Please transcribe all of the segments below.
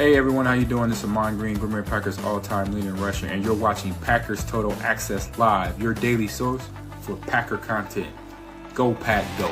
Hey everyone, how you doing? This is Amon Green, Green Bay Packers all-time leading rusher, and you're watching Packers Total Access Live, your daily source for Packer content. Go Pack, go!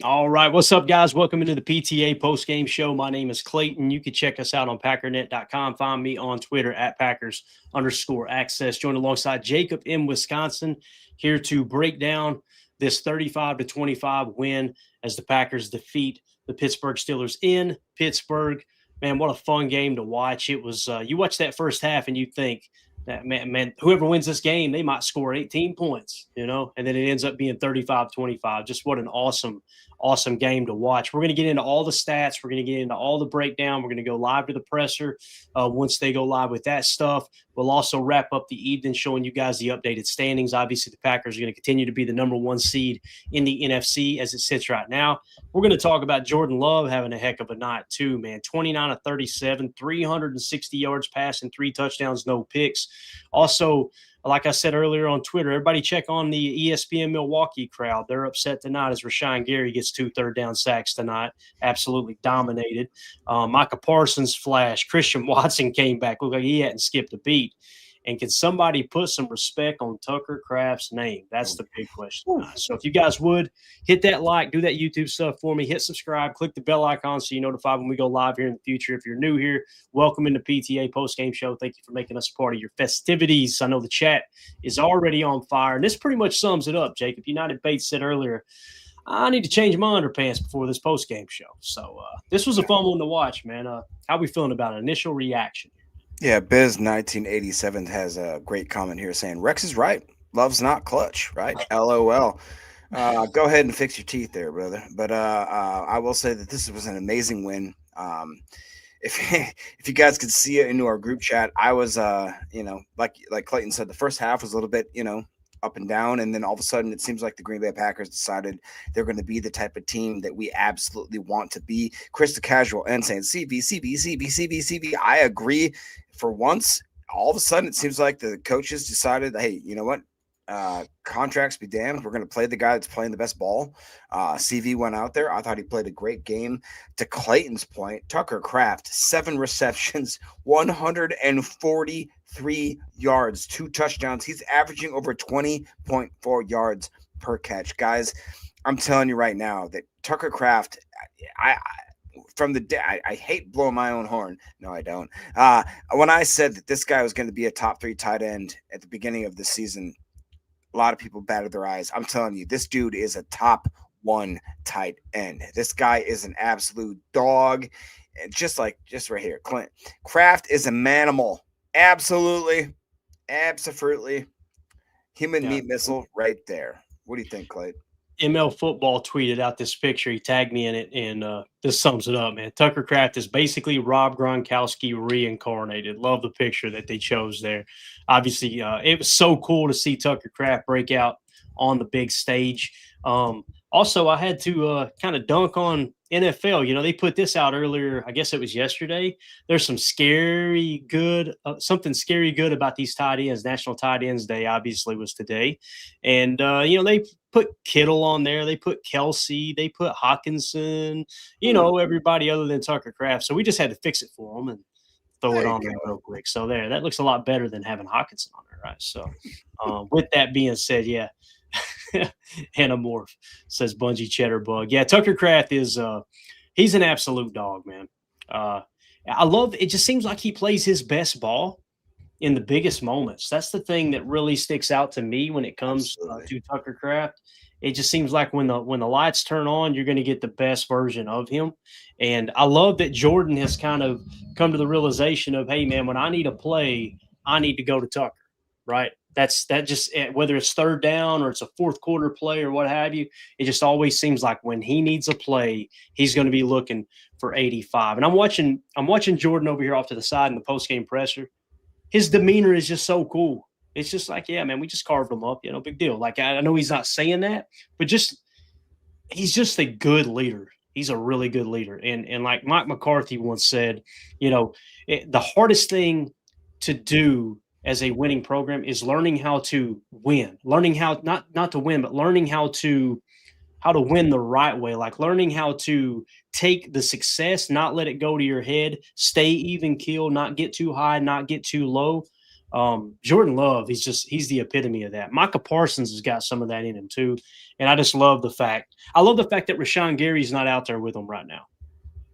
All right. What's up, guys? Welcome into the PTA postgame show. My name is Clayton. You can check us out on packernet.com. Find me on Twitter at Packers_access. Joined alongside Jacob in Wisconsin, here to break down this 35-25 win as the Packers defeat the Pittsburgh Steelers in Pittsburgh. Man, what a fun game to watch. It was, you watch that first half and you think, that man, whoever wins this game, they might score 18 points, and then it ends up being 35-25. Just what an awesome game to watch. We're going to get into all the stats. We're going to get into all the breakdown. We're going to go live to the presser once they go live with that stuff. We'll also wrap up the evening showing you guys the updated standings. Obviously, the Packers are going to continue to be the number one seed in the NFC as it sits right now. We're going to talk about Jordan Love having a heck of a night too, man. 29 of 37, 360 yards passing, 3 touchdowns, no picks. Also, like I said earlier on Twitter, everybody check on the ESPN Milwaukee crowd. They're upset tonight as Rashawn Gary gets 2 third-down sacks tonight. Absolutely dominated. Micah Parsons flashed. Christian Watson came back. Looked like he hadn't skipped a beat. And can somebody put some respect on Tucker Kraft's name? That's the big question tonight. So if you guys would, hit that like, do that YouTube stuff for me, hit subscribe, click the bell icon so you're notified when we go live here in the future. If you're new here, welcome into PTA Postgame Show. Thank you for making us a part of your festivities. I know the chat is already on fire, and this pretty much sums it up, Jacob. United Bates said earlier, I need to change my underpants before this postgame show. So this was a fun one to watch, man. How we feeling about it? Initial reaction? Yeah, Biz1987 has a great comment here saying, Rex is right. Love's not clutch, right? LOL. Go ahead and fix your teeth there, brother. But I will say that this was an amazing win. If you guys could see it into our group chat, I was, like Clayton said, the first half was a little bit, up and down, and then all of a sudden it seems like the Green Bay Packers decided they're going to be the type of team that we absolutely want to be. Chris the Casual and saying CB. I agree. For once, all of a sudden it seems like the coaches decided, hey, you know what? Contracts be damned. We're going to play the guy that's playing the best ball. CV went out there. I thought he played a great game. To Clayton's point, Tucker Kraft, 7 receptions, 143 yards, 2 touchdowns. He's averaging over 20.4 yards per catch. Guys, I'm telling you right now that Tucker Kraft, I hate blowing my own horn. No, I don't. When I said that this guy was going to be a top 3 tight end at the beginning of the season, a lot of people batted their eyes. I'm telling you, this dude is a top 1 tight end. This guy is an absolute dog. And just right here, Clint. Kraft is a manimal. Absolutely. Human meat missile right there. What do you think, Clay? ML Football tweeted out this picture. He tagged me in it, and this sums it up, man. Tucker Kraft is basically Rob Gronkowski reincarnated. Love the picture that they chose there. Obviously, it was so cool to see Tucker Kraft break out on the big stage. Also, I had to kind of dunk on NFL. They put this out earlier. I guess it was yesterday. There's some something scary good about these tight ends. National Tight Ends Day obviously was today. And, they put Kittle on there. They put Kelsey. They put Hawkinson, everybody other than Tucker Kraft. So we just had to fix it for them and throw it on there real quick. So that looks a lot better than having Hawkinson on there, right? So with that being said, yeah. Anamorph says Bungie Cheddar Bug. Yeah, Tucker Kraft is he's an absolute dog, man. I love it. Just seems like he plays his best ball in the biggest moments. That's the thing that really sticks out to me when it comes to Tucker Kraft. It just seems like when the lights turn on, you're going to get the best version of him. And I love that Jordan has kind of come to the realization of, hey, man, when I need a play, I need to go to Tucker, right? That just, whether it's third down or it's a fourth quarter play or what have you, it just always seems like when he needs a play, he's going to be looking for 85. And I'm watching Jordan over here off to the side in the postgame presser. His demeanor is just so cool. It's just like, yeah, man, we just carved him up, big deal. Like, I know he's not saying that, but he's just a good leader. He's a really good leader. And like Mike McCarthy once said, the hardest thing to do as a winning program is learning how to win, learning how not to win, but learning how to win the right way, like learning how to take the success, not let it go to your head, stay even keel, not get too high, not get too low. Jordan Love, he's the epitome of that. Micah Parsons has got some of that in him too. And I just love the fact that Rashawn Gary's not out there with him right now.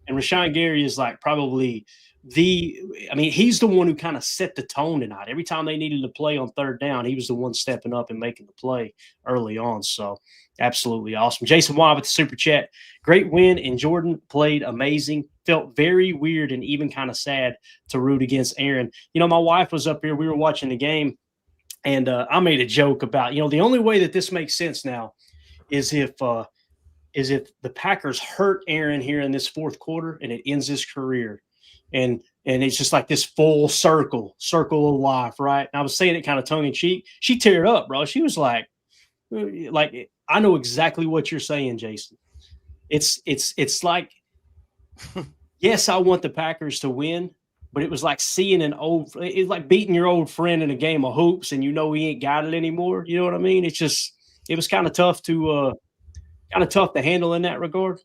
And Rashawn Gary is like probably he's the one who kind of set the tone tonight. Every time they needed to play on third down, he was the one stepping up and making the play early on. So absolutely awesome. Jason Watt with the super chat. Great win, and Jordan played amazing. Felt very weird and even kind of sad to root against Aaron. My wife was up here. We were watching the game, and I made a joke about, the only way that this makes sense now is if the Packers hurt Aaron here in this fourth quarter and it ends his career. And it's just like this full circle of life, right? And I was saying it kind of tongue in cheek. She teared up, bro. She was like, I know exactly what you're saying, Jason. It's like, yes, I want the Packers to win, but it was like it's like beating your old friend in a game of hoops and he ain't got it anymore. You know what I mean? It was kind of tough to handle in that regard.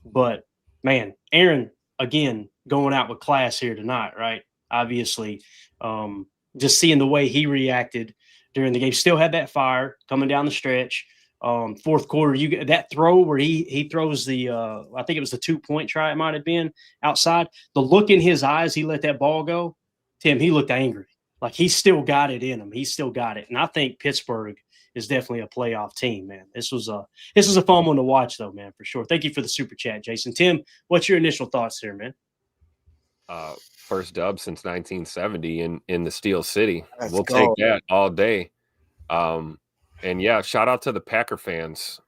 But man, Aaron, again, going out with class here tonight, right? Obviously, just seeing the way he reacted during the game, still had that fire coming down the stretch. Fourth quarter, you get that throw where he throws the I think it was the 2-point try, it might have been outside. The look in his eyes, he let that ball go. Tim, he looked angry. Like he still got it in him. He still got it. And I think Pittsburgh is definitely a playoff team, man. This was a fun one to watch, though, man, for sure. Thank you for the super chat, Jason. Tim, what's your initial thoughts here, man? First dub since 1970 in the Steel City. We'll go. take that all day. And yeah, shout out to the Packer fans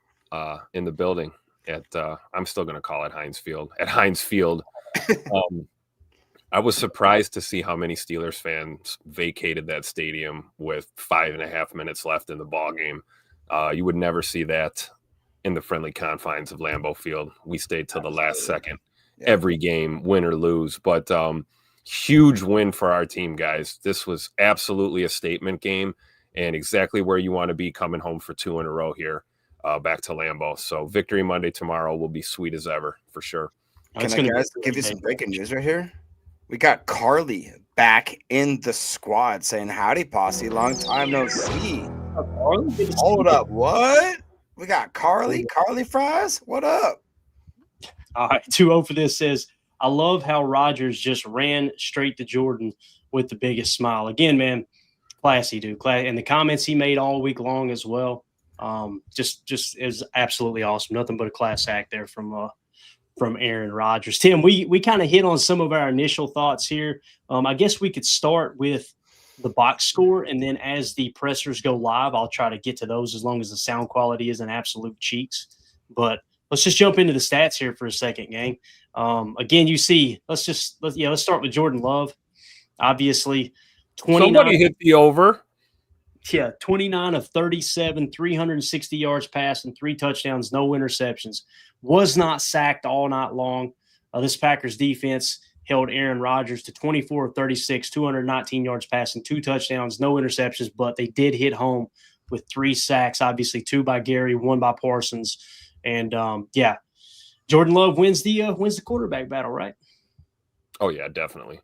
in the building at I'm still going to call it Heinz Field. At Heinz Field. I was surprised to see how many Steelers fans vacated that stadium with 5.5 minutes left in the ball game. You would never see that in the friendly confines of Lambeau Field. We stayed till the last second. Every game, win or lose. But huge win for our team, guys. This was absolutely a statement game and exactly where you want to be coming home for 2 in a row here back to Lambeau. So Victory Monday tomorrow will be sweet as ever for sure. Can I guys give you some breaking news right here? We got Carly back in the squad saying, howdy, posse. Long time no see. Hold up. What? We got Carly Fries? What up? All right, 2-0 for this says, I love how Rodgers just ran straight to Jordan with the biggest smile. Again, man, classy, dude. And the comments he made all week long as well, just is absolutely awesome. Nothing but a class act there from Aaron Rodgers. Tim, we kind of hit on some of our initial thoughts here. I guess we could start with the box score, and then as the pressers go live, I'll try to get to those as long as the sound quality isn't absolute cheeks. But let's just jump into the stats here for a second, gang. Again, you see, let's start with Jordan Love. Obviously, 29. Somebody hit the over. Yeah, 29 of 37, 360 yards passing, 3 touchdowns, no interceptions. Was not sacked all night long. This Packers defense held Aaron Rodgers to 24 of 36, 219 yards passing, 2 touchdowns, no interceptions, but they did hit home with 3 sacks, obviously 2 by Gary, 1 by Parsons. And Jordan Love wins the quarterback battle, right? Oh yeah, definitely.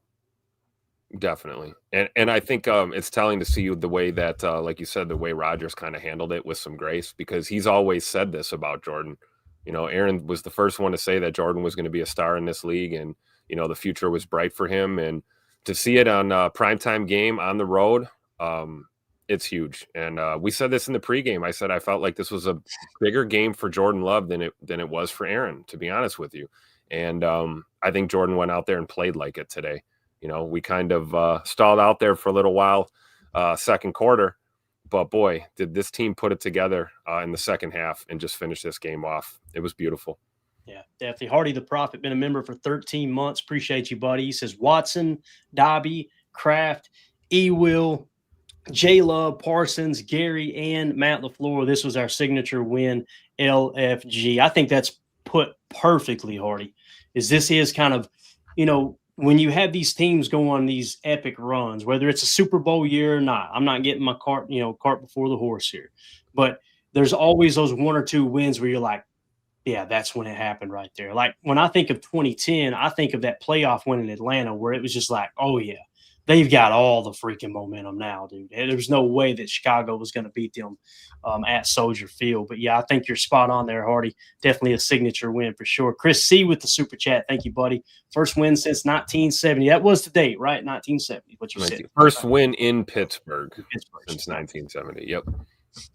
And I think it's telling to see the way that, like you said, the way Rodgers kind of handled it with some grace, because he's always said this about Jordan. Aaron was the first one to say that Jordan was going to be a star in this league, and, the future was bright for him. And to see it on a primetime game on the road, it's huge. And we said this in the pregame. I said I felt like this was a bigger game for Jordan Love than it was for Aaron, to be honest with you. And I think Jordan went out there and played like it today. We kind of stalled out there for a little while, second quarter. But, boy, did this team put it together in the second half and just finish this game off. It was beautiful. Yeah, definitely. Hardy the Prophet, been a member for 13 months. Appreciate you, buddy. He says Watson, Dobby, Kraft, E-Will, J-Love, Parsons, Gary, and Matt LaFleur. This was our signature win, LFG. I think that's put perfectly, Hardy, this is kind of, when you have these teams go on these epic runs, whether it's a Super Bowl year or not, I'm not getting my cart before the horse here, but there's always those 1 or 2 wins where you're like, yeah, that's when it happened right there. Like when I think of 2010, I think of that playoff win in Atlanta where it was just like, oh yeah, they've got all the freaking momentum now, dude. There's no way that Chicago was going to beat them at Soldier Field. But yeah, I think you're spot on there, Hardy. Definitely a signature win for sure. Chris C with the super chat. Thank you, buddy. First win since 1970. That was the date, right? 1970. What you said. First win in Pittsburgh since 1970. Yep.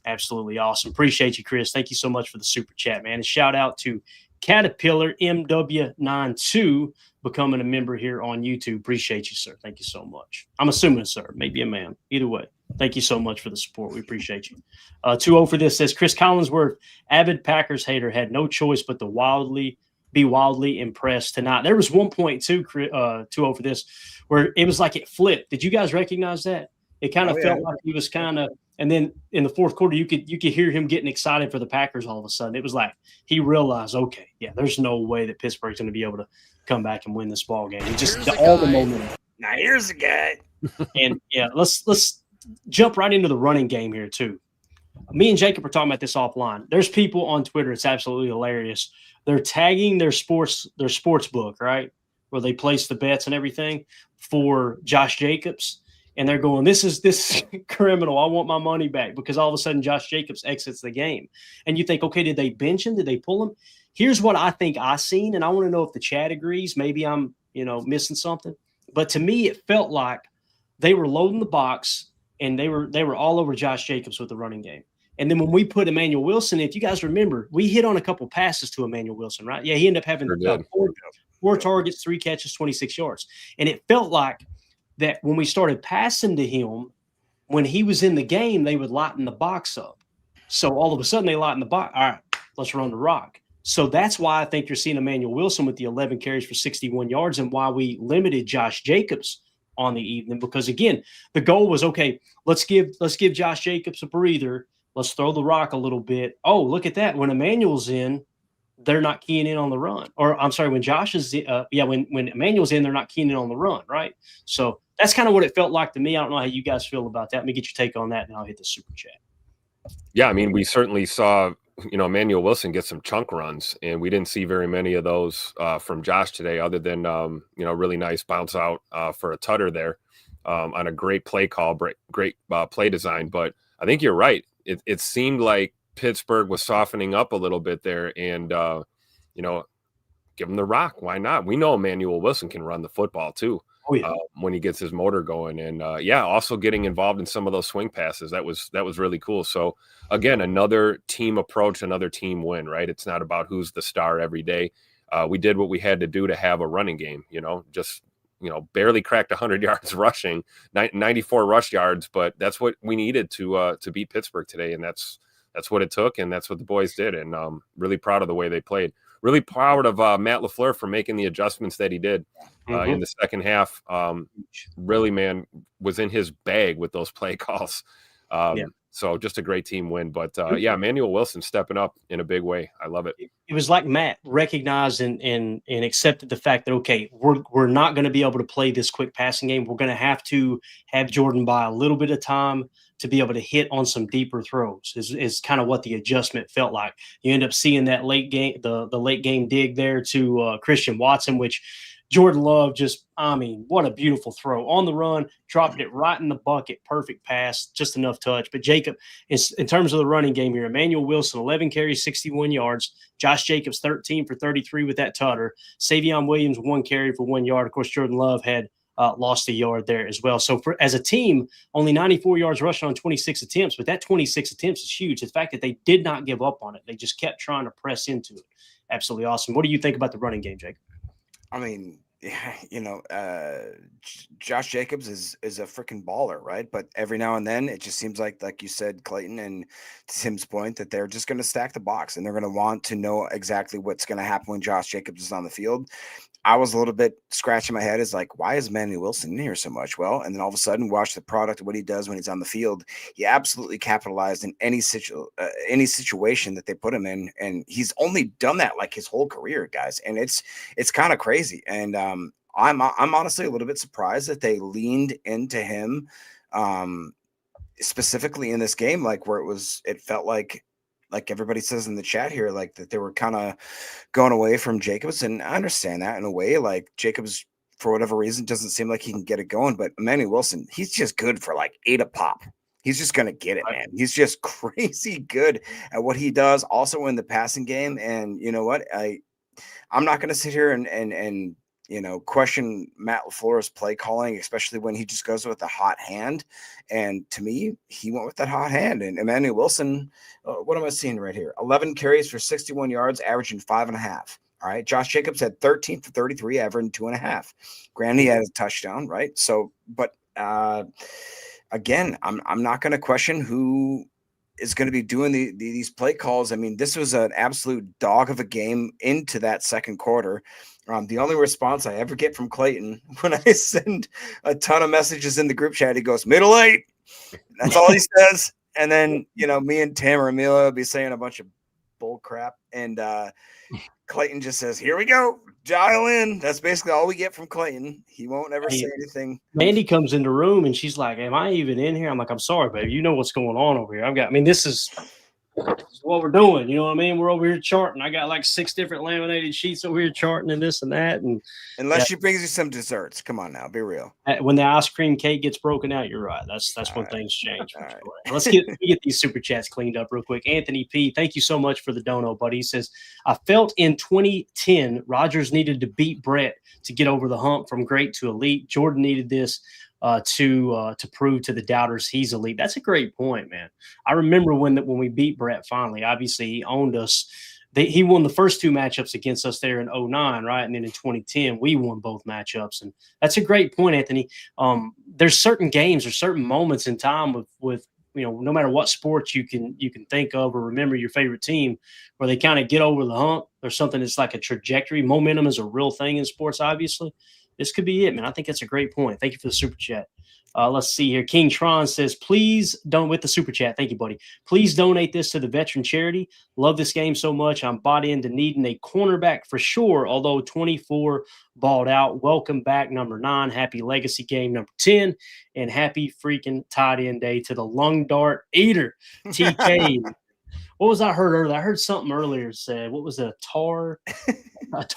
Absolutely awesome. Appreciate you, Chris. Thank you so much for the super chat, man. And shout out to Caterpillar MW92 becoming a member here on YouTube. Appreciate you, sir. Thank you so much. I'm assuming, sir, maybe a man. Either way, thank you so much for the support. We appreciate you. 2-0 for this says Chris Collinsworth, avid Packers hater, had no choice but to be wildly impressed tonight. There was 1.2 2-0 for this where it was like it flipped. Did you guys recognize that? It kind of felt like he was kind of, and then in the fourth quarter, you could hear him getting excited for the Packers all of a sudden. It was like he realized, okay, yeah, there's no way that Pittsburgh's going to be able to come back and win this ball game. He just all the momentum. Now here's the guy. And yeah, let's jump right into the running game here too. Me and Jacob are talking about this offline. There's people on Twitter. It's absolutely hilarious. They're tagging their sports book, right, where they place the bets and everything for Josh Jacobs. And they're going, this is criminal. I want my money back because all of a sudden Josh Jacobs exits the game. And you think, okay, did they bench him? Did they pull him? Here's what I think I seen, and I want to know if the chat agrees. Maybe I'm, missing something. But to me, it felt like they were loading the box and they were all over Josh Jacobs with the running game. And then when we put Emmanuel Wilson, if you guys remember, we hit on a couple passes to Emmanuel Wilson, right? Yeah, he ended up having four targets, 3 catches, 26 yards. And it felt like that when we started passing to him, when he was in the game, they would lighten the box up. So all of a sudden they lighten the box. All right, let's run the rock. So that's why I think you're seeing Emmanuel Wilson with the 11 carries for 61 yards and why we limited Josh Jacobs on the evening. Because again, the goal was, okay, let's give Josh Jacobs a breather. Let's throw the rock a little bit. Oh, look at that. When Emmanuel's in, they're not keying in on the run. Or I'm sorry, when Josh is when Emmanuel's in, they're not keying in on the run, right? So that's kind of what it felt like to me. I don't know how you guys feel about that. Let me get your take on that, and I'll hit the super chat. Yeah, I mean, we certainly saw, Emmanuel Wilson get some chunk runs, and we didn't see very many of those from Josh today, other than, really nice bounce out for a tutter there on a great play call, great play design. But I think you're right. It seemed like Pittsburgh was softening up a little bit there and, give him the rock. Why not? We know Emmanuel Wilson can run the football too. Oh, yeah. When he gets his motor going. And also getting involved in some of those swing passes. That was really cool. So again, another team approach, another team win, right? It's not about who's the star every day. We did what we had to do to have a running game, barely cracked 100 yards rushing, 94 rush yards, but that's what we needed to beat Pittsburgh today. And that's what it took. And that's what the boys did. And really proud of the way they played. Really proud of Matt LaFleur for making the adjustments that he did in the second half. Really, man, was in his bag with those play calls. So just a great team win. But, Emmanuel Wilson stepping up in a big way. I love it. It was like Matt recognized and accepted the fact that, okay, we're not going to be able to play this quick passing game. We're going to have Jordan buy a little bit of time to be able to hit on some deeper throws is kind of what the adjustment felt like. You end up seeing that late game, the late game dig there to Christian Watson, which Jordan Love what a beautiful throw on the run, dropped it right in the bucket. Perfect pass, just enough touch. But Jacob, in terms of the running game here, Emmanuel Wilson, 11 carries, 61 yards. Josh Jacobs, 13 for 33 with that tutter. Savion Williams, 1 carry for 1 yard. Of course, Jordan Love had lost a yard there as well. So as a team, only 94 yards rushing on 26 attempts, but that 26 attempts is huge. The fact that they did not give up on it. They just kept trying to press into it. Absolutely awesome. What do you think about the running game, Jacob? I mean, Josh Jacobs is a freaking baller, right? But every now and then it just seems like you said, Clayton, and to Tim's point, that they're just going to stack the box and they're going to want to know exactly what's going to happen when Josh Jacobs is on the field. I was a little bit scratching my head is like, why is Manny Wilson in here so much? Well, and then all of a sudden watch the product of what he does when he's on the field. He absolutely capitalized in any situation that they put him in. And he's only done that like his whole career, guys. And it's kind of crazy. And I'm honestly a little bit surprised that they leaned into him specifically in this game, like where it felt like everybody says in the chat here, like that they were kind of going away from Jacobs. And I understand that in a way, like Jacobs, for whatever reason, doesn't seem like he can get it going. But Emmanuel Wilson, he's just good for like 8 a pop. He's just going to get it, man. He's just crazy good at what he does, also in the passing game. And you know what? I'm not going to sit here and question Matt LaFleur's play calling, especially when he just goes with a hot hand. And to me, he went with that hot hand. And Emmanuel Wilson, what am I seeing right here? 11 carries for 61 yards, averaging 5.5. All right. Josh Jacobs had 13 for 33, averaging 2.5. Granted, he had a touchdown, right? So, but again, I'm not going to question who is going to be doing these play calls. I mean, this was an absolute dog of a game into that second quarter. The only response I ever get from Clayton when I send a ton of messages in the group chat, he goes, middle 8. That's all he says. And then, me and Tim or Amelia will be saying a bunch of bull crap. And Clayton just says, here we go. Dial in. That's basically all we get from Clayton. He won't ever say anything. Mandy comes in the room and she's like, am I even in here? I'm like, I'm sorry, baby. You know what's going on over here. This is what we're doing. You know what I mean? We're over here charting. I got like 6 different laminated sheets over here charting and this and that. And unless she brings you some desserts. Come on now. Be real. When the ice cream cake gets broken out, you're right. That's when things change. Right. Let's get these super chats cleaned up real quick. Anthony P., thank you so much for the dono, buddy. He says, I felt in 2010 Rodgers needed to beat Brett to get over the hump from great to elite. Jordan needed this to prove to the doubters he's elite. That's a great point, man. I remember when we beat Brett finally. Obviously, he owned us. He won the first 2 matchups against us there in 2009, right? And then in 2010, we won both matchups. And that's a great point, Anthony. There's certain games or certain moments in time with no matter what sports you can think of or remember your favorite team where they kind of get over the hump. There's something that's like a trajectory. Momentum is a real thing in sports, obviously. This could be it, man. I think that's a great point. Thank you for the super chat. Let's see here. King Tron says, please don't with the super chat. Thank you, buddy. Please donate this to the veteran charity. Love this game so much. I'm bought into needing a cornerback for sure, although 24 balled out. Welcome back, number 9. Happy legacy game, number 10. And happy freaking tight end day to the lung dart eater, TK. What was I heard earlier? I heard something earlier said, what was it, a tar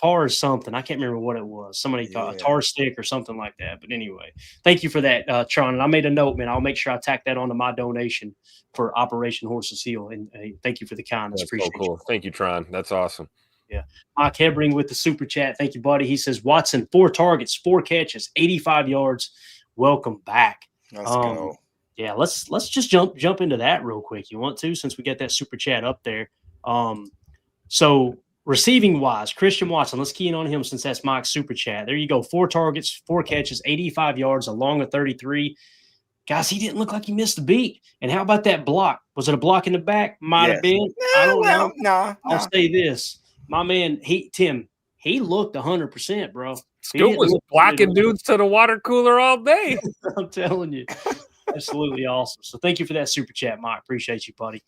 or something? I can't remember what it was. Somebody thought a tar stick or something like that. But anyway, thank you for that, Tron. And I made a note, man. I'll make sure I tack that onto my donation for Operation Horse's Heel. And thank you for the kindness. That's appreciate so cool. You. Thank you, Tron. That's awesome. Yeah. Mike Hebring with the super chat. Thank you, buddy. He says, Watson, 4 targets, 4 catches, 85 yards. Welcome back. Let's go. Yeah, let's just jump into that real quick. You want to, since we got that super chat up there. So receiving wise, Christian Watson, let's key in on him since that's Mike's super chat. There you go. 4 targets, 4 catches, 85 yards, along a 33. Guys, he didn't look like he missed a beat. And how about that block? Was it a block in the back? Might have been. I don't know. No. I'll say this. My man, Tim, he looked 100%, bro. Scoot was blocking dudes to the water cooler all day. I'm telling you. Absolutely awesome. So thank you for that super chat, Mike. Appreciate you, buddy.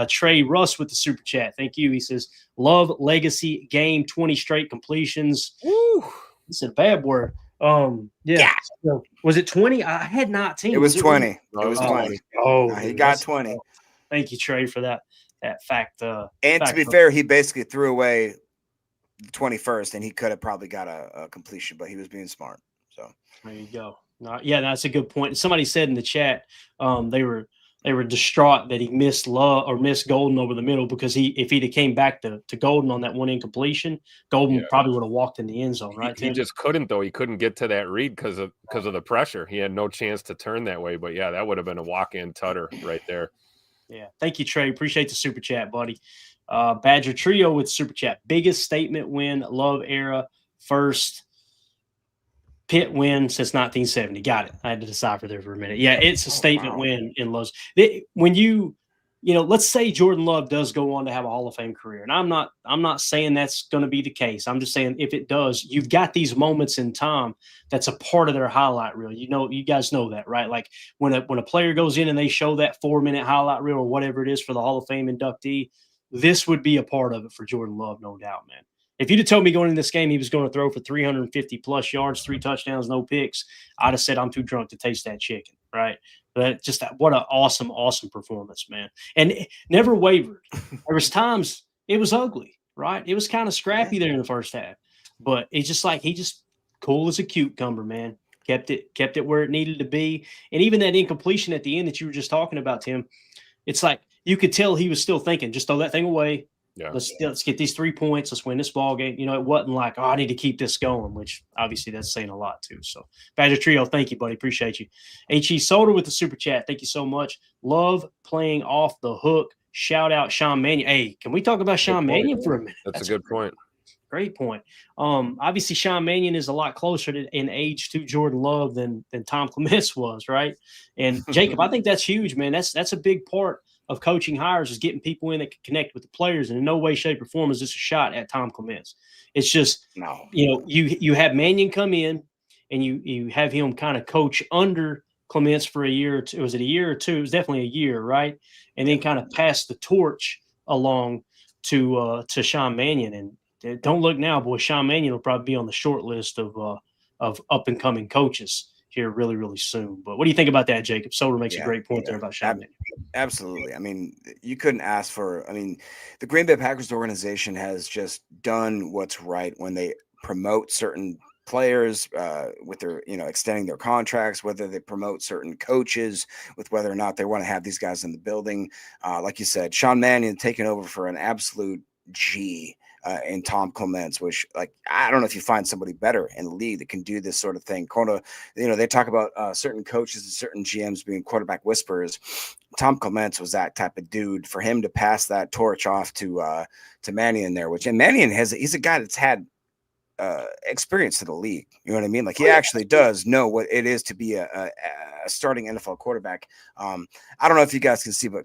Trey Russ with the super chat. Thank you. He says, love legacy game, 20 straight completions. Woo. It's a bad word. Yeah. So, was it 20? I had 19. It was 20. It was 20. Oh, he got 20. Thank you, Trey, for that fact. And to be fair, he basically threw away the 21st, and he could have probably got a completion, but he was being smart. So there you go. Yeah, that's a good point. Somebody said in the chat they were distraught that he missed Golden over the middle because if he'd have came back to Golden on that one incompletion, Golden probably would have walked in the end zone, right? He just couldn't, though. He couldn't get to that read because of the pressure. He had no chance to turn that way. But yeah, that would have been a walk-in tutter right there. Yeah, thank you, Trey. Appreciate the super chat, buddy. Badger Trio with super chat. Biggest statement win, Love era, first Pitt win since 1970. Got it. I had to decipher there for a minute. Yeah, it's a statement win in Lowe's. When you let's say Jordan Love does go on to have a Hall of Fame career. And I'm not saying that's going to be the case. I'm just saying if it does, you've got these moments in time that's a part of their highlight reel. You guys know that, right? Like when a player goes in and they show that 4-minute highlight reel or whatever it is for the Hall of Fame inductee, this would be a part of it for Jordan Love, no doubt, man. If you'd have told me going in this game he was going to throw for 350 plus yards, 3 touchdowns, no picks, I'd have said I'm too drunk to taste that chicken, right? But just what an awesome, awesome performance, man. And it never wavered. There was times it was ugly, right? It was kind of scrappy there in the first half. But it's just like he just cool as a cucumber, man. Kept it where it needed to be. And even that incompletion at the end that you were just talking about, Tim, it's like you could tell he was still thinking, just throw that thing away. Yeah. Let's get these 3 points. Let's win this ball game. It wasn't like, I need to keep this going, which obviously that's saying a lot too. So Badger Trio, thank you, buddy. Appreciate you. H.E. Soder with the super chat. Thank you so much. Love playing off the hook. Shout out Sean Mannion. Hey, can we talk about Sean Mannion for a minute? That's a good point. Great point. Obviously Sean Mannion is a lot closer in age to Jordan Love than Tom Clements was, right? And Jacob, I think that's huge, man. That's a big part of coaching hires, is getting people in that can connect with the players. And in no way, shape, or form is this a shot at Tom Clements. It's just, you have Mannion come in and you have him kind of coach under Clements for a year or two. Was it a year or two? It was definitely a year, right? And then kind of pass the torch along to Sean Mannion. And don't look now, boy, Sean Mannion will probably be on the short list of up and coming coaches here really, really soon. But what do you think about that, Jacob? Soder makes a great point there about Sean Mannion. Absolutely. I mean, you couldn't ask for – the Green Bay Packers organization has just done what's right when they promote certain players with their, extending their contracts, whether they promote certain coaches with whether or not they want to have these guys in the building. Like you said, Sean Mannion taking over for an absolute G and Tom Clements, which, like, I don't know if you find somebody better in the league that can do this sort of thing. They talk about certain coaches and certain GMs being quarterback whisperers. Tom Clements was that type of dude. For him to pass that torch off to Mannion there, and Mannion he's a guy that's had experience in the league. You know what I mean? Like, he actually does know what it is to be a starting NFL quarterback. I don't know if you guys can see, but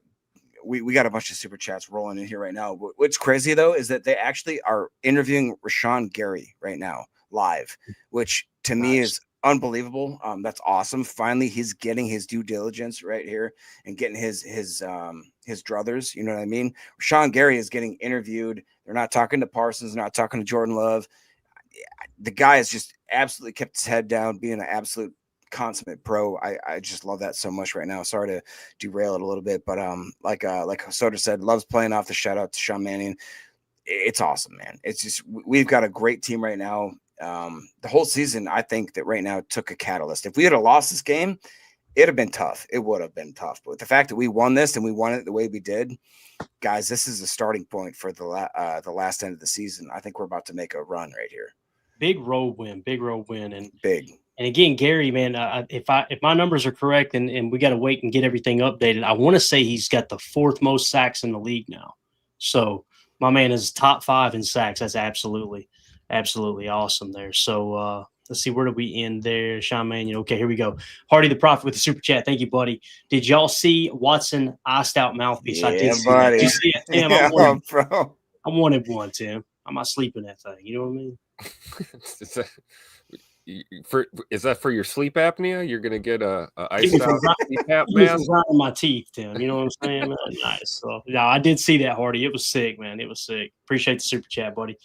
we got a bunch of super chats rolling in here right now. What's crazy, though, is that they actually are interviewing Rashawn Gary right now live, which to me is unbelievable. That's awesome. Finally, he's getting his due diligence right here and getting his druthers. You know what I mean? Rashawn Gary is getting interviewed. They're not talking to Parsons, not talking to Jordan Love. The guy has just absolutely kept his head down, being an absolute consummate pro. I just love that so much right now. Sorry to derail it a little bit, but like Soder said, loves playing off the shout out to Sean Mannion. It's awesome, man. It's just, we've got a great team right now. The whole season, I think that right now took a catalyst. If we had lost this game, it'd have been tough. It would have been tough. But the fact that we won this and we won it the way we did, guys, this is the starting point for the last end of the season. I think we're about to make a run right here. Big road win, and big. And again, Gary, man, if my numbers are correct, and we got to wait and get everything updated, I want to say he's got the 4th most sacks in the league now. So my man is top 5 in sacks. That's absolutely awesome there. So let's see, where do we end there? Sean Mannion. Okay, here we go. Hardy the Prophet with the super chat. Thank you, buddy. Did y'all see Watson iced out mouthpiece? Yeah, I did see buddy. that. Did you see it, Tim? Yeah, I wanted one, Tim. I might sleep in that thing. You know what I mean? Is that for your sleep apnea? You're gonna get a iced out CPAP mask in my teeth, Tim. You know what I'm saying? Nice. So no, I did see that, Hardy. It was sick, man. It was sick. Appreciate the super chat, buddy.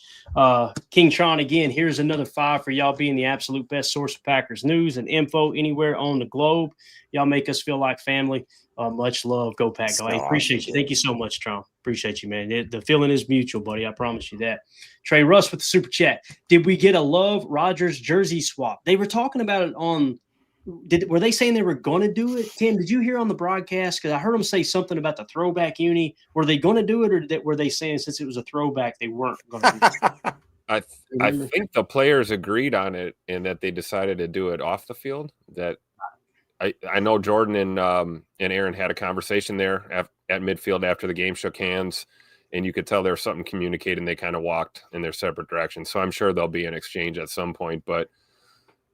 King Tron again. Here's another 5 for y'all being the absolute best source of Packers news and info anywhere on the globe. Y'all make us feel like family. Much love. Go Pack. Go. Hey, appreciate you. Thank you so much, Tron. Appreciate you, man. The feeling is mutual, buddy. I promise you that. Trey Russ with the super chat. Did we get a Love Rodgers jersey swap? They were talking about it on – were they saying they were going to do it? Tim, did you hear on the broadcast? Because I heard them say something about the throwback uni. Were they going to do it, or were they saying since it was a throwback they weren't going to do it? I think the players agreed on it and that they decided to do it off the field. That I know Jordan and Aaron had a conversation there at midfield after the game, shook hands, and you could tell there was something communicating. They kind of walked in their separate directions. So I'm sure there'll be an exchange at some point. But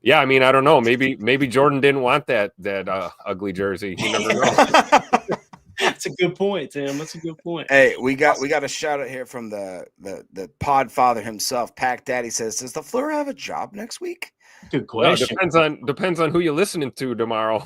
yeah, I mean, I don't know. Maybe Jordan didn't want that ugly jersey. You never know. That's a good point, Tim. That's a good point. Hey, we got a shout out here from the pod father himself. Pack Daddy says, "Does LaFleur have a job next week?" Good Well, question. depends on who you're listening to tomorrow.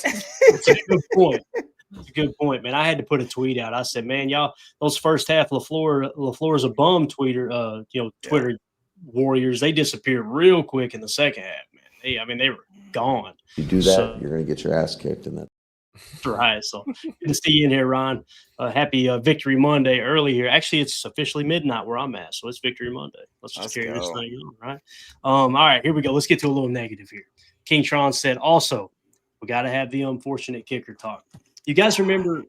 That's a good point. That's a good point, man. I had to put a tweet out. I said, man, y'all, those first half LaFleur's a bum tweeter, Twitter warriors. They disappeared real quick in the second half, man. They were gone. You do that, you're going to get your ass kicked in that. That's right. So good to see you in here, Ron. Happy Victory Monday early here. Actually, it's officially midnight where I'm at, so it's Victory Monday. Let's carry this thing on, right? All right, here we go. Let's get to a little negative here. King Tron said, also, we got to have the unfortunate kicker talk. You guys remember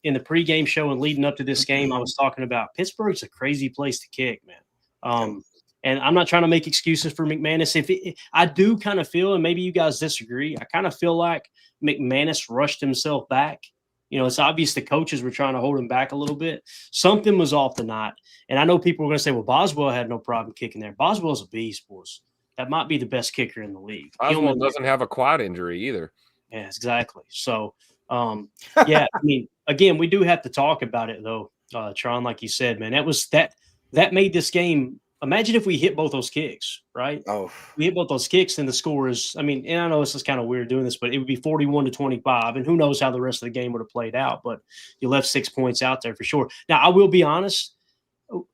in the pregame show and leading up to this game, I was talking about Pittsburgh's a crazy place to kick, man. And I'm not trying to make excuses for McManus. I do kind of feel, and maybe you guys disagree, I kind of feel like McManus rushed himself back. It's obvious the coaches were trying to hold him back a little bit. Something was off tonight. And I know people are going to say, well, Boswell had no problem kicking there. Boswell's a beast, boys. That might be the best kicker in the league. Boswell doesn't have a quad injury either. Yeah, exactly. So, again, we do have to talk about it, though, Tron, like you said, man. That made this game. Imagine if we hit both those kicks, right? Oh, we hit both those kicks, and the score is, and I know this is kind of weird doing this, but it would be 41-25, and who knows how the rest of the game would have played out, but you left 6 points out there for sure. Now, I will be honest,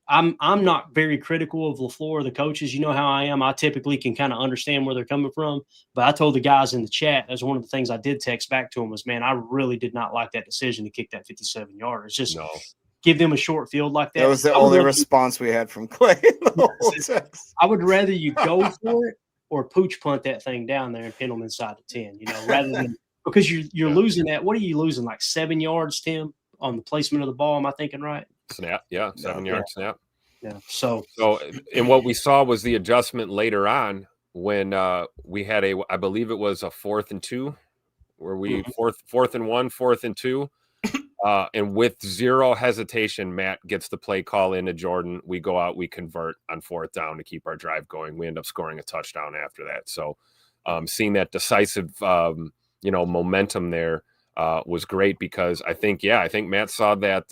I'm not very critical of LaFleur, the coaches. You know how I am. I typically can kind of understand where they're coming from, but I told the guys in the chat, as one of the things I did text back to them was, man, I really did not like that decision to kick that 57-yarder. It's just give them a short field like that. That was the only response we had from Clay. I would rather you go for it or pooch punt that thing down there and pin them inside the 10, rather than because you're losing that. What are you losing? Like 7 yards, Tim, on the placement of the ball. Am I thinking right? Snap. Yeah. 7 yard snap. Yeah. So, and what we saw was the adjustment later on when we had I believe it was a 4th and 2 where we fourth and 1, 4th and 2. And with zero hesitation, Matt gets the play call into Jordan. We go out, we convert on 4th down to keep our drive going. We end up scoring a touchdown after that. So seeing that decisive, momentum there was great because I think Matt saw that,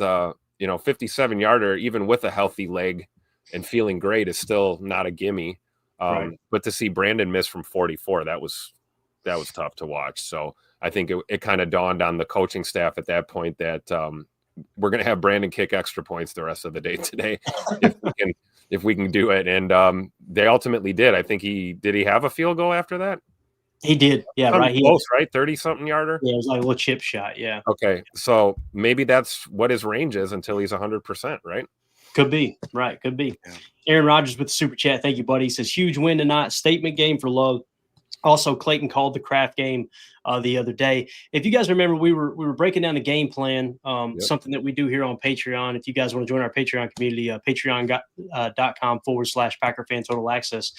57-yarder, even with a healthy leg and feeling great, is still not a gimme. Right. But to see Brandon miss from 44, that was tough to watch. So I think it kind of dawned on the coaching staff at that point that we're going to have Brandon kick extra points the rest of the day today if we can do it. And they ultimately did. I think he have a field goal after that? He did. Yeah, right. Close, right? 30-something yarder? Yeah, it was like a little chip shot. Yeah. Okay. So maybe that's what his range is until he's 100%, right? Could be. Right. Could be. Yeah. Aaron Rodgers with the super chat. Thank you, buddy. He says, huge win tonight. Statement game for Love. Also, Clayton called the Kraft game the other day. If you guys remember, we were breaking down the game plan, something that we do here on Patreon. If you guys want to join our Patreon community, patreon.com/Packer Fan Total Access.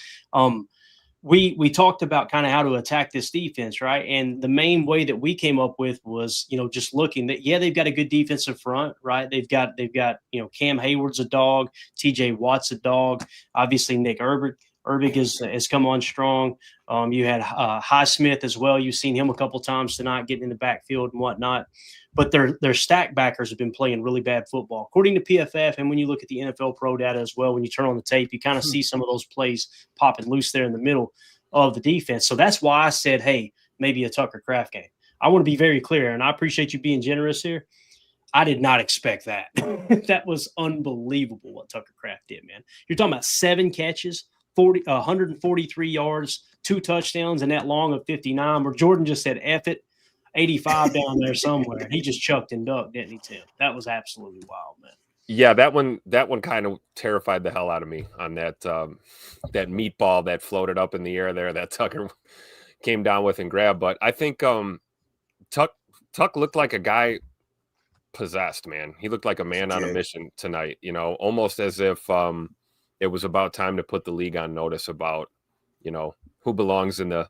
We talked about kind of how to attack this defense, right? And the main way that we came up with was, just looking that, they've got a good defensive front, right? They've got Cam Hayward's a dog, TJ Watt's a dog, obviously Nick Herbig has come on strong. You had Highsmith as well. You've seen him a couple times tonight getting in the backfield and whatnot. But their stack backers have been playing really bad football. According to PFF, and when you look at the NFL Pro data as well, when you turn on the tape, you kind of see some of those plays popping loose there in the middle of the defense. So that's why I said, hey, maybe a Tucker Kraft game. I want to be very clear, and I appreciate you being generous here. I did not expect that. That was unbelievable what Tucker Kraft did, man. You're talking about 7 catches, 143 yards, 2 touchdowns, and that long of 59, where Jordan just said, F it, 85 down there somewhere. He just chucked and ducked, didn't he, Tim? That was absolutely wild, man. Yeah, that one kind of terrified the hell out of me on that meatball that floated up in the air there that Tucker came down with and grabbed. But I think Tuck looked like a guy possessed, man. He looked like a man on a mission tonight, almost as if it was about time to put the league on notice about, who belongs in the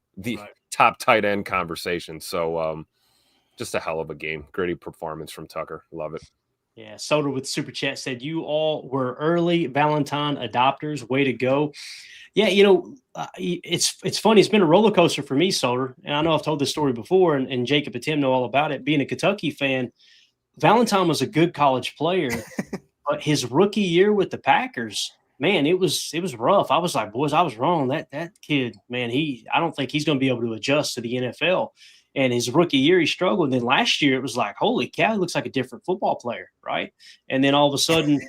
top tight end conversation. So just a hell of a game. Gritty performance from Tucker. Love it. Yeah. Soder with Super Chat said, you all were early Valentine adopters. Way to go. Yeah. It's funny. It's been a roller coaster for me, Soder. And I know I've told this story before, and Jacob and Tim know all about it. Being a Kentucky fan, Valentine was a good college player, but his rookie year with the Packers, man, it was rough. I was like, boys, I was wrong. That kid, man, I don't think he's going to be able to adjust to the NFL. And his rookie year, he struggled. And then last year, it was like, holy cow, he looks like a different football player, right? And then all of a sudden,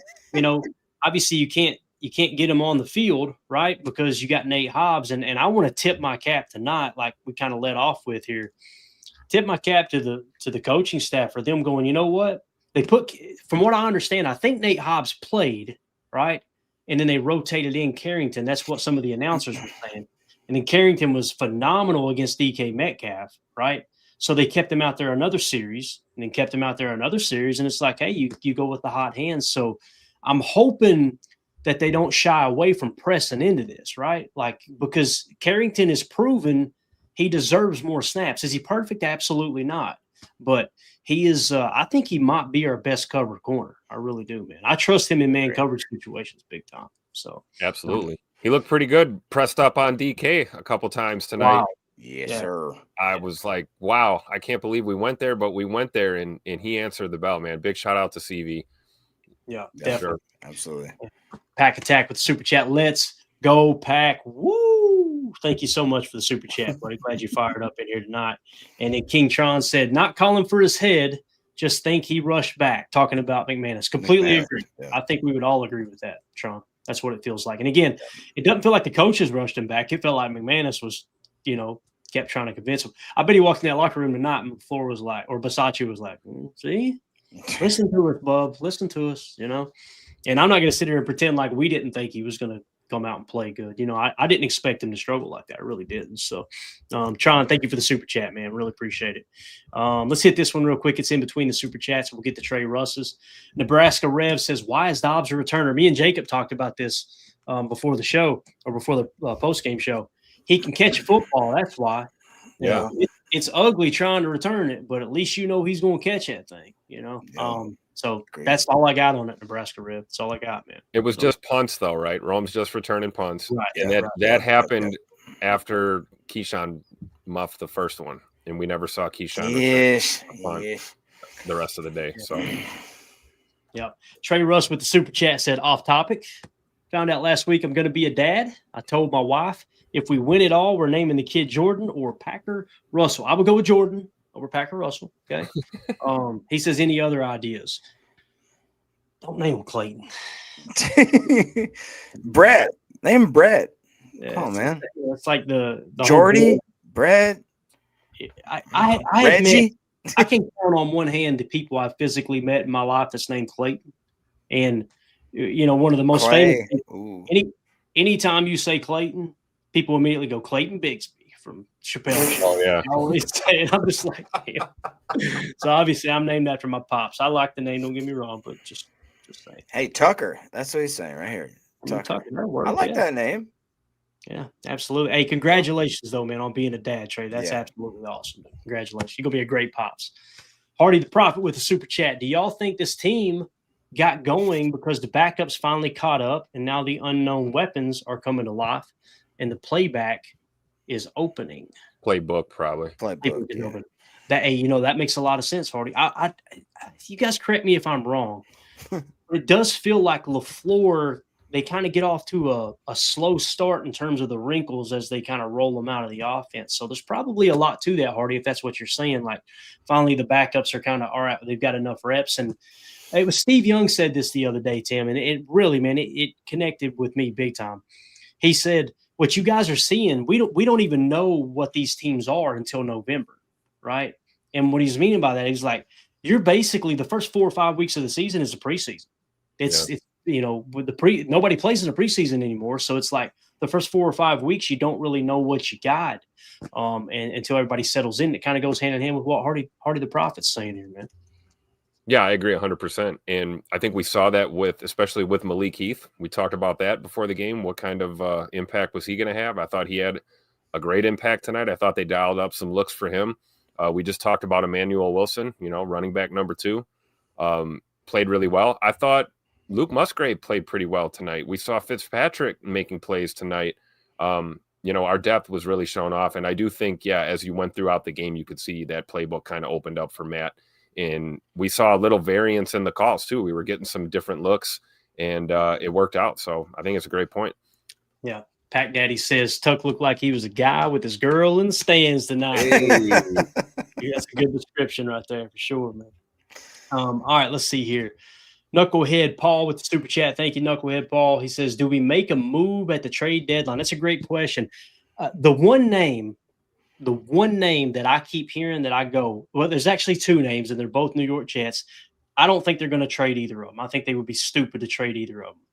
obviously you can't get him on the field, right? Because you got Nate Hobbs. And I want to tip my cap tonight, like we kind of let off with here. Tip my cap to the coaching staff for them going, you know what? They put, from what I understand, I think Nate Hobbs played, right? And then they rotated in Carrington. That's what some of the announcers were saying. And then Carrington was phenomenal against DK Metcalf, right? So they kept him out there another series and then kept him out there another series. And it's like, hey, you go with the hot hands. So I'm hoping that they don't shy away from pressing into this, right? Like, because Carrington is proven he deserves more snaps. Is he perfect? Absolutely not. But he is, I think he might be our best covered corner. I really do, man. I trust him in man coverage situations big time. So absolutely. He looked pretty good pressed up on DK a couple times tonight. Wow. Yes, sir. I was like, wow, I can't believe we went there, but we went there and he answered the bell, man. Big shout out to CV. Yeah, definitely. Sure. Absolutely. Pack Attack with the super chat. Let's go, Pack. Woo! Thank you so much for the super chat, buddy. Glad you fired up in here tonight. And then King Tron said, not calling for his head, just think he rushed back, talking about McManus. Completely agree. Yeah. I think we would all agree with that, Tron. That's what it feels like. And again, it doesn't feel like the coaches rushed him back. It felt like McManus was, kept trying to convince him. I bet he walked in that locker room tonight and the floor was like, or Basacci was like, see, listen to us, bub. Listen to us, And I'm not going to sit here and pretend like we didn't think he was going to come out and play good. I didn't expect him to struggle like that. I really didn't. So, Tron, thank you for the super chat, man. Really appreciate it. Let's hit this one real quick. It's in between the super chats. We'll get to Trey Russ's. Nebraska Rev says, why is Dobbs a returner? Me and Jacob talked about this before the show or before the post-game show. He can catch a football. That's why. Yeah. It's ugly trying to return it, but at least he's going to catch that thing, Yeah. So that's all I got on it, Nebraska Rev. That's all I got, man. It was just punts, though, right? Rome's just returning punts. Right, and that happened after Keyshawn muffed the first one, and we never saw Keyshawn the rest of the day. So, yeah. Trey Russ with the super chat said, off topic. Found out last week I'm going to be a dad. I told my wife, if we win it all, we're naming the kid Jordan or Packer Russell. I would go with Jordan over Packer Russell. Okay. He says, any other ideas? Don't name him Clayton. Brett. Name him Brett. Yeah, Come on, man. It's like the Jordy, Brett. I admit, I can count on one hand the people I've physically met in my life that's named Clayton. And, one of the most famous people, anytime you say Clayton, people immediately go Clayton Bigsby from Chappelle Show. Oh, yeah. I always say it. I'm just like, damn. So obviously I'm named after my pops. I like the name, don't get me wrong, but just saying. Hey, Tucker. That's what he's saying right here. Tucker. I like that name. Yeah, absolutely. Hey, congratulations, though, man, on being a dad, Trey. That's absolutely awesome. Congratulations. You're going to be a great pops. Hardy the Prophet with the super chat. Do y'all think this team got going because the backups finally caught up and now the unknown weapons are coming to life and the playback is opening? Playbook, probably. Playbook, yeah. That makes a lot of sense, Hardy. I you guys correct me if I'm wrong. It does feel like LaFleur, they kind of get off to a slow start in terms of the wrinkles as they kind of roll them out of the offense. So there's probably a lot to that, Hardy, if that's what you're saying. Like, finally the backups are kind of, all right, they've got enough reps. And it was Steve Young said this the other day, Tim, and it really, man, it connected with me big time. He said, what you guys are seeing, we don't even know what these teams are until November, right? And what he's meaning by that, he's like, you're basically the first 4 or 5 weeks of the season is the preseason. It's with nobody plays in the preseason anymore. So it's like the first 4 or 5 weeks, you don't really know what you got. And until everybody settles in, it kind of goes hand in hand with what Hardy the Prophet's saying here, man. Yeah, I agree 100%. And I think we saw that especially with Malik Heath. We talked about that before the game. What kind of impact was he going to have? I thought he had a great impact tonight. I thought they dialed up some looks for him. We just talked about Emmanuel Wilson, running back number 2, played really well. I thought Luke Musgrave played pretty well tonight. We saw Fitzpatrick making plays tonight. Our depth was really shown off. And I do think, as you went throughout the game, you could see that playbook kind of opened up for Matt. And we saw a little variance in the calls too. We were getting some different looks, and it worked out. So I think it's a great point. Yeah. Pack Daddy says Tuck looked like he was a guy with his girl in the stands tonight. Hey. Yeah, that's a good description right there for sure, man. All right, let's see here. Knucklehead Paul with the super chat. Thank you, Knucklehead Paul. He says, do we make a move at the trade deadline? That's a great question. The one name that I keep hearing that I go, well, there's actually two names, and they're both New York Jets. I don't think they're going to trade either of them. I think they would be stupid to trade either of them.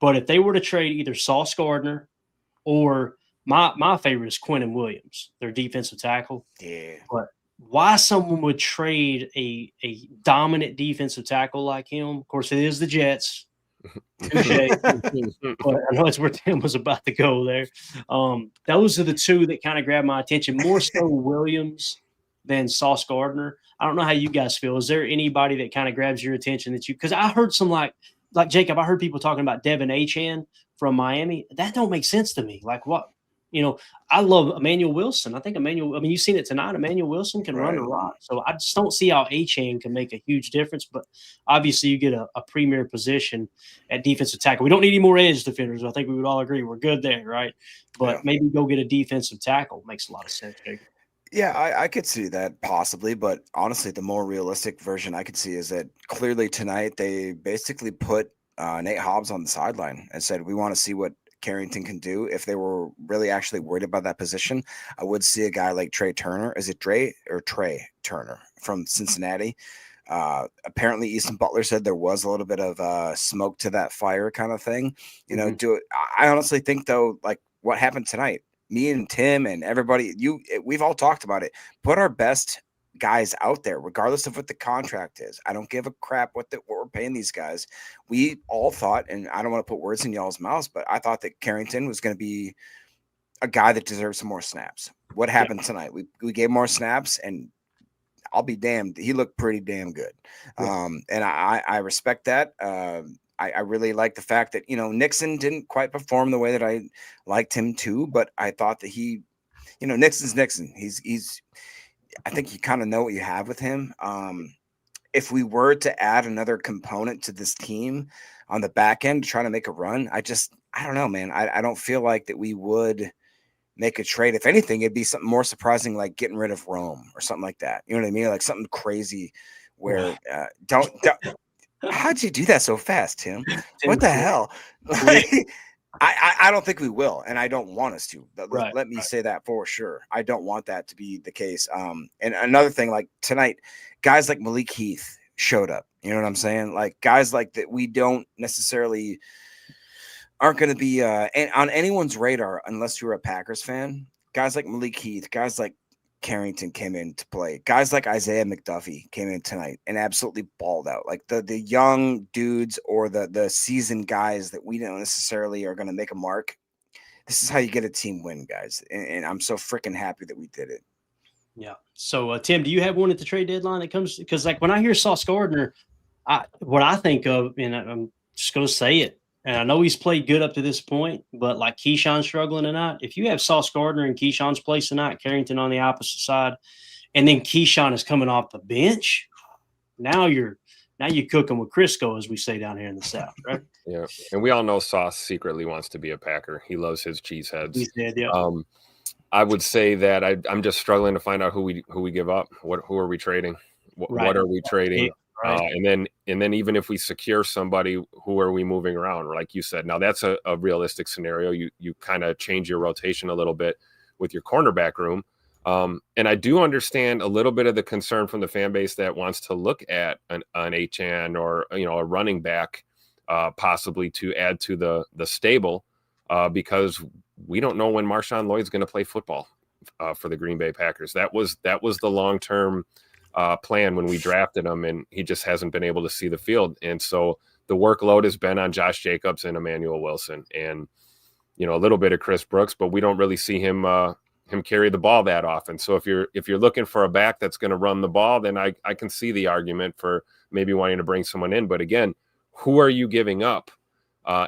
But if they were to trade either Sauce Gardner or my favorite is Quentin Williams, their defensive tackle. Yeah. But why someone would trade a dominant defensive tackle like him? Of course, it is the Jets. But I know that's where Tim was about to go there. Those are the two that kind of grabbed my attention, more so Williams than Sauce Gardner. I don't know how you guys feel. Is there anybody that kind of grabs your attention that you – because I heard some like Jacob, I heard people talking about Devin Achane from Miami. That don't make sense to me. Like what? I love Emmanuel Wilson. I think you've seen it tonight. Emmanuel Wilson can run the rock. So I just don't see how Achane can make a huge difference. But obviously you get a premier position at defensive tackle. We don't need any more edge defenders. I think we would all agree we're good there, right? But maybe go get a defensive tackle. Makes a lot of sense, Jacob. Yeah, I could see that possibly, but honestly, the more realistic version I could see is that clearly tonight they basically put Nate Hobbs on the sideline and said, we want to see what Carrington can do. If they were really actually worried about that position, I would see a guy like Trey Turner. Is it Trey Turner from Cincinnati? Apparently Easton Butler said there was a little bit of smoke to that fire kind of thing. I honestly think though, like what happened tonight, me and Tim and everybody, we've all talked about it. Put our best guys out there, regardless of what the contract is. I don't give a crap what we're paying these guys. We all thought, and I don't want to put words in y'all's mouths, but I thought that Carrington was going to be a guy that deserves some more snaps. What happened tonight? We gave more snaps, and I'll be damned, he looked pretty damn good. And I respect that. I really like the fact that, Nixon didn't quite perform the way that I liked him to, but I thought that he, Nixon's Nixon. I think you kind of know what you have with him. If we were to add another component to this team on the back end to try to make a run, I don't know, man. I don't feel like that we would make a trade. If anything, it'd be something more surprising, like getting rid of Rome or something like that. You know what I mean? Like something crazy where don't how'd you do that so fast, Tim? What the hell? Like, I don't think we will, and I don't want us to. Let me say that for sure. I don't want that to be the case. And another thing, like tonight, guys like Malik Heath showed up. You know what I'm saying? Like guys like that we don't necessarily aren't going to be on anyone's radar unless you're a Packers fan. Guys like Malik Heath, guys like Carrington came in to play. Guys like Isaiah McDuffie came in tonight and absolutely balled out. Like the young dudes or the seasoned guys that we don't necessarily are going to make a mark. This is how you get a team win, guys. And I'm so freaking happy that we did it. Yeah. So, Tim, do you have one at the trade deadline that comes? Because like when I hear Sauce Gardner, what I think of, and I'm just going to say it, and I know he's played good up to this point, but like Keyshawn's struggling tonight. If you have Sauce Gardner in Keyshawn's place tonight, Carrington on the opposite side, and then Keyshawn is coming off the bench, now you're cooking with Crisco, as we say down here in the South, right? Yeah, and we all know Sauce secretly wants to be a Packer. He loves his cheese heads. He did, yeah. I would say that I'm just struggling to find out who we give up. Who are we trading? What are we trading? Right. And then even if we secure somebody, who are we moving around? Like you said, now that's a realistic scenario. You kind of change your rotation a little bit with your cornerback room. And I do understand a little bit of the concern from the fan base that wants to look at an Achane or a running back possibly to add to the stable because we don't know when Marshawn Lloyd's going to play football for the Green Bay Packers. That was the long-term plan when we drafted him, and he just hasn't been able to see the field. And so the workload has been on Josh Jacobs and Emmanuel Wilson and, a little bit of Chris Brooks, but we don't really see him carry the ball that often. So if you're looking for a back that's going to run the ball, then I can see the argument for maybe wanting to bring someone in. But again, who are you giving up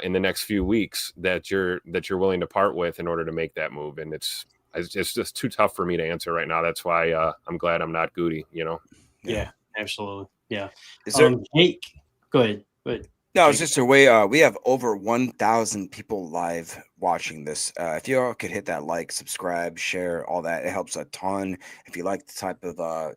in the next few weeks that you're willing to part with in order to make that move? And it's just too tough for me to answer right now. That's why I'm glad I'm not Goody, Yeah. Absolutely. Yeah. Is there? Jake, go ahead. Go ahead. No, it's just a way. We have over 1,000 people live watching this. If you all could hit that like, subscribe, share, all that, it helps a ton. If you like the type of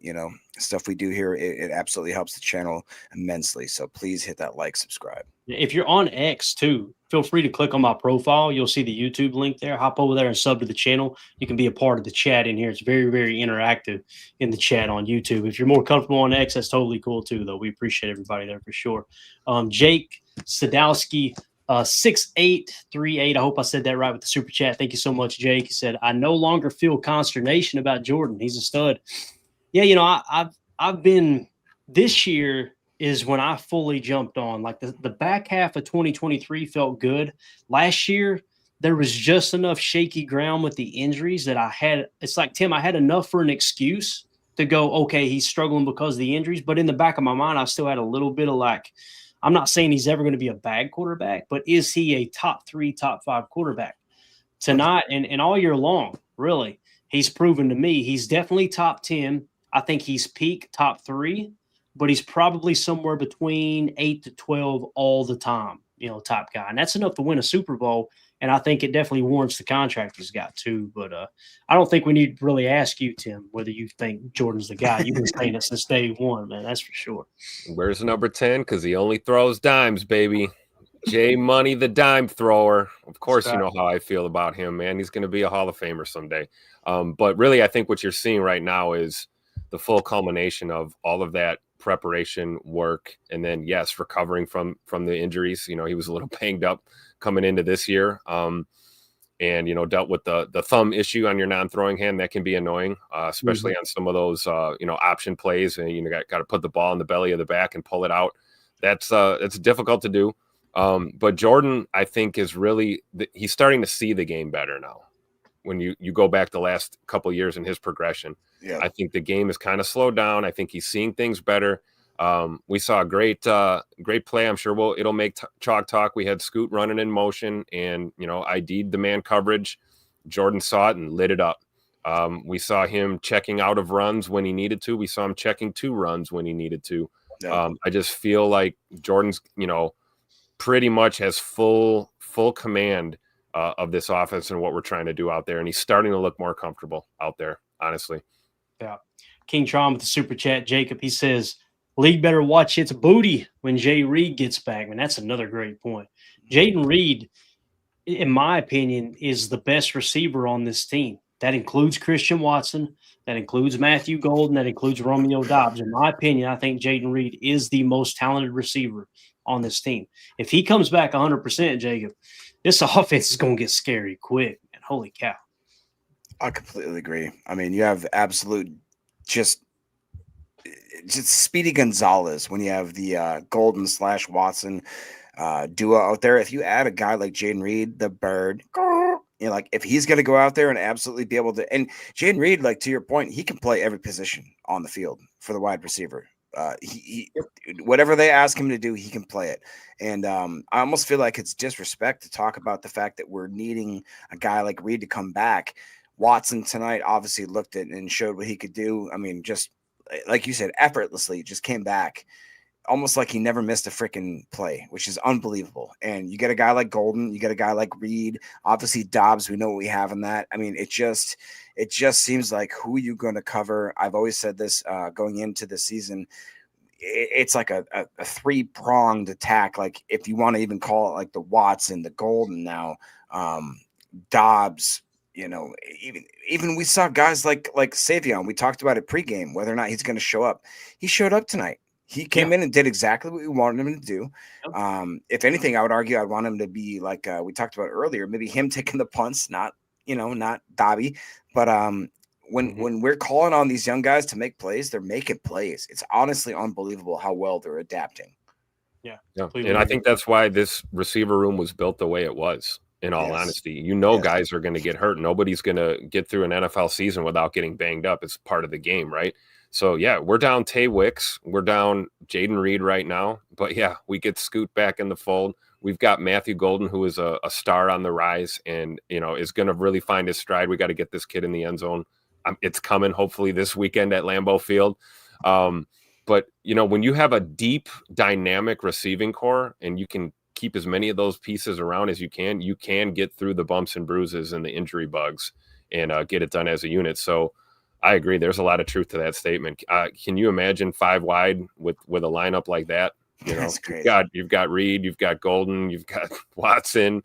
stuff we do here, it absolutely helps the channel immensely. So please hit that like, subscribe. If you're on X too, feel free to click on my profile. You'll see the YouTube link there. Hop over there and sub to the channel. You can be a part of the chat in here. It's very, very interactive in the chat on YouTube. If you're more comfortable on X, that's totally cool too, though. We appreciate everybody there for sure. Jake Sadowski, 6838. I hope I said that right with the super chat. Thank you so much, Jake. He said, I no longer feel consternation about Jordan. He's a stud. Yeah, I've been this year is when I fully jumped on. Like the back half of 2023 felt good. Last year, there was just enough shaky ground with the injuries that I had. It's like, Tim, I had enough for an excuse to go, okay, he's struggling because of the injuries. But in the back of my mind, I still had a little bit of like, I'm not saying he's ever going to be a bad quarterback, but is he a top 3, top 5 quarterback? Tonight and all year long, really, he's proven to me he's definitely top 10. I think he's peak top 3. But he's probably somewhere between 8 to 12 all the time, type guy. And that's enough to win a Super Bowl. And I think it definitely warrants the contract he's got too. But I don't think we need to really ask you, Tim, whether you think Jordan's the guy. You've been saying it since day one, man. That's for sure. Where's number 10? Because he only throws dimes, baby. J Money, the dime thrower. Of course, you know how I feel about him, man. He's going to be a Hall of Famer someday. But really, I think what you're seeing right now is the full culmination of all of that preparation work, and then recovering from the injuries. He was a little banged up coming into this year, and dealt with the thumb issue on your non-throwing hand. That can be annoying, especially on some of those option plays, and you got to put the ball in the belly of the back and pull it out. That's difficult to do, but Jordan, I think, is really he's starting to see the game better now. When you go back the last couple of years in his progression, I think the game is kind of slowed down. I think he's seeing things better. We saw a great play. I'm sure it'll make chalk talk. We had Scoot running in motion, and ID'd the man coverage. Jordan saw it and lit it up. We saw him checking out of runs when he needed to. We saw him checking 2 runs when he needed to. I just feel like Jordan's pretty much has full command of this offense and what we're trying to do out there. And he's starting to look more comfortable out there, honestly. Yeah. King Tron with the super chat. Jacob, he says, league better watch its booty when Jay Reed gets back. Man, that's another great point. Jaden Reed, in my opinion, is the best receiver on this team. That includes Christian Watson. That includes Matthew Golden. That includes Romeo Dobbs. In my opinion, I think Jaden Reed is the most talented receiver on this team. If he comes back 100%, Jacob, this offense is going to get scary quick, man. Holy cow. I completely agree. I mean, you have absolute just Speedy Gonzalez when you have the Golden / Watson duo out there. If you add a guy like Jaden Reed, the bird, like if he's going to go out there and absolutely be able to, and Jaden Reed, like to your point, he can play every position on the field for the wide receiver. He whatever they ask him to do, he can play it. And I almost feel like it's disrespect to talk about the fact that we're needing a guy like Reed to come back. Watson tonight obviously looked at and showed what he could do. I mean, just like you said, effortlessly just came back almost like he never missed a freaking play, which is unbelievable. And you get a guy like Golden, you get a guy like Reed, obviously Dobbs, we know what we have in that. I mean, it just seems like who you going to cover. I've always said this going into the season. It's like a 3-pronged attack. Like if you want to even call it like the Watson, the Golden now, Dobbs, even we saw guys like Savion. We talked about it pregame, whether or not he's going to show up. He showed up tonight. He came in and did exactly what we wanted him to do. If anything, I would argue I'd want him to be like we talked about earlier, maybe him taking the punts, not Dobby. But when we're calling on these young guys to make plays, they're making plays. It's honestly unbelievable how well they're adapting. Yeah. And I think that's why this receiver room was built the way it was. In all honesty, guys are going to get hurt. Nobody's going to get through an NFL season without getting banged up. It's part of the game, right? So, we're down Tay Wicks. We're down Jaden Reed right now. But, we get Scoot back in the fold. We've got Matthew Golden, who is a star on the rise and, is going to really find his stride. We got to get this kid in the end zone. It's coming hopefully this weekend at Lambeau Field. But But, you know, when you have a deep, dynamic receiving core and you can keep as many of those pieces around as you can get through the bumps and bruises and the injury bugs and get it done as a unit. So I agree. There's a lot of truth to that statement. Can you imagine 5 wide with a lineup like that? You know, That's crazy. You've got Reed, you've got Golden, you've got Watson,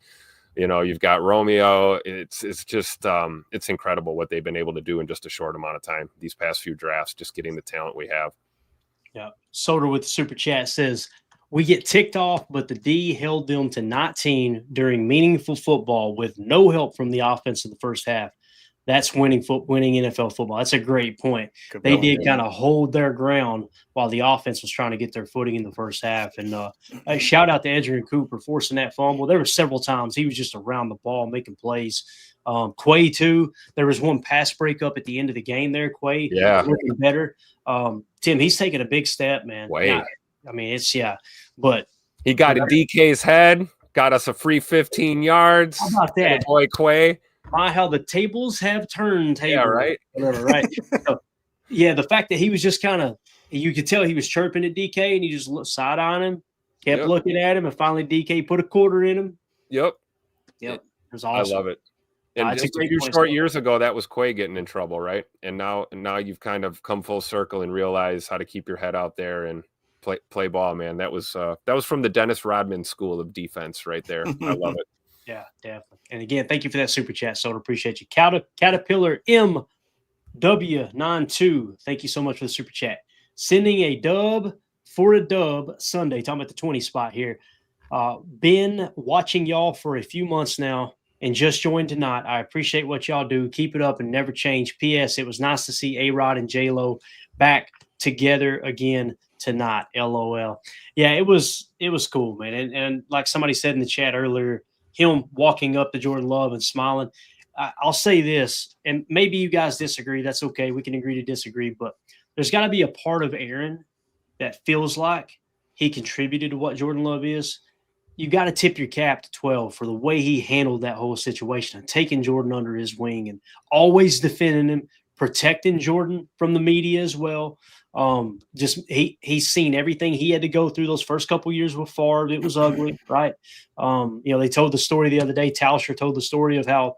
you know, you've got Romeo. It's just it's incredible what they've been able to do in just a short amount of time. These past few drafts, just getting the talent we have. Yeah. Soder with the super chat says, we get ticked off, but the D held them to 19 during meaningful football with no help from the offense in the first half. That's winning NFL football. That's a great point. They did kind of hold their ground while the offense was trying to get their footing in the first half. And a shout out to Edgerrin Cooper forcing that fumble. There were several times he was just around the ball making plays. Quay too. There was one pass breakup at the end of the game there. Quay, looking better. Tim, he's taking a big step, man. Yeah, I mean, but he got in DK's head, got us a free 15 yards. How about that, boy Quay? How the tables have turned. Yeah, right. Whatever, right. So, yeah, the fact that he was just kind of, you could tell he was chirping at DK, and he just looked side on him, kept looking at him, and finally DK put a quarter in him. Yep. It was awesome. I love it. And just a few short years ago, that was Quay getting in trouble, right? And now you've kind of come full circle and realize how to keep your head out there and play ball, man. That was from the Dennis Rodman school of defense right there. I love it. Yeah, definitely. And again, thank you for that super chat, Soda. Appreciate you. Caterpillar MW92. Thank you so much for the super chat. Sending a dub for a dub Sunday. Talking about the 20 spot here. Been watching y'all for a few months now and just joined tonight. I appreciate what y'all do. Keep it up and never change. P.S. It was nice to see A-Rod and J-Lo back together again tonight. LOL. Yeah, it was cool, man. And like somebody said in the chat earlier, him walking up to Jordan Love and smiling. I'll say this, and maybe you guys disagree. That's okay. We can agree to disagree, but there's got to be a part of Aaron that feels like he contributed to what Jordan Love is. You got to tip your cap to 12 for the way he handled that whole situation and taking Jordan under his wing and always defending him, protecting Jordan from the media as well. He's seen everything he had to go through those first couple years with Favre. It was ugly, right? They told the story the other day. Tauscher told the story of how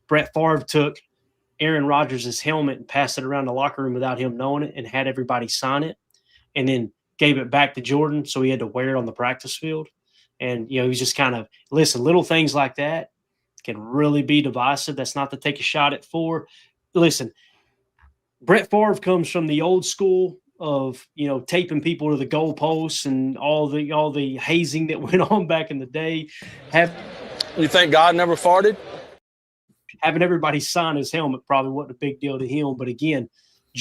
Brett Favre took Aaron Rodgers' helmet and passed it around the locker room without him knowing it and had everybody sign it and then gave it back to Jordan. So he had to wear it on the practice field. And, he was just kind of, little things like that can really be divisive. That's not to take a shot at Favre. Listen, Brett Favre comes from the old school of, taping people to the goalposts and all the hazing that went on back in the day. You think God never farted? Having everybody sign his helmet probably wasn't a big deal to him. But again,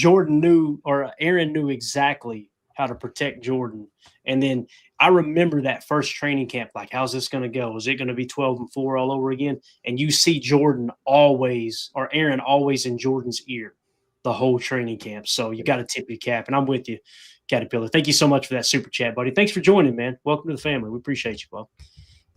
Aaron knew exactly how to protect Jordan. And then I remember that first training camp, like, how's this going to go? Is it going to be 12-4 all over again? And you see Aaron always in Jordan's ear the whole training camp. So you got to tip your cap. And I'm with you, Caterpillar. Thank you so much for that super chat, buddy. Thanks for joining, man. Welcome to the family. We appreciate you, bro.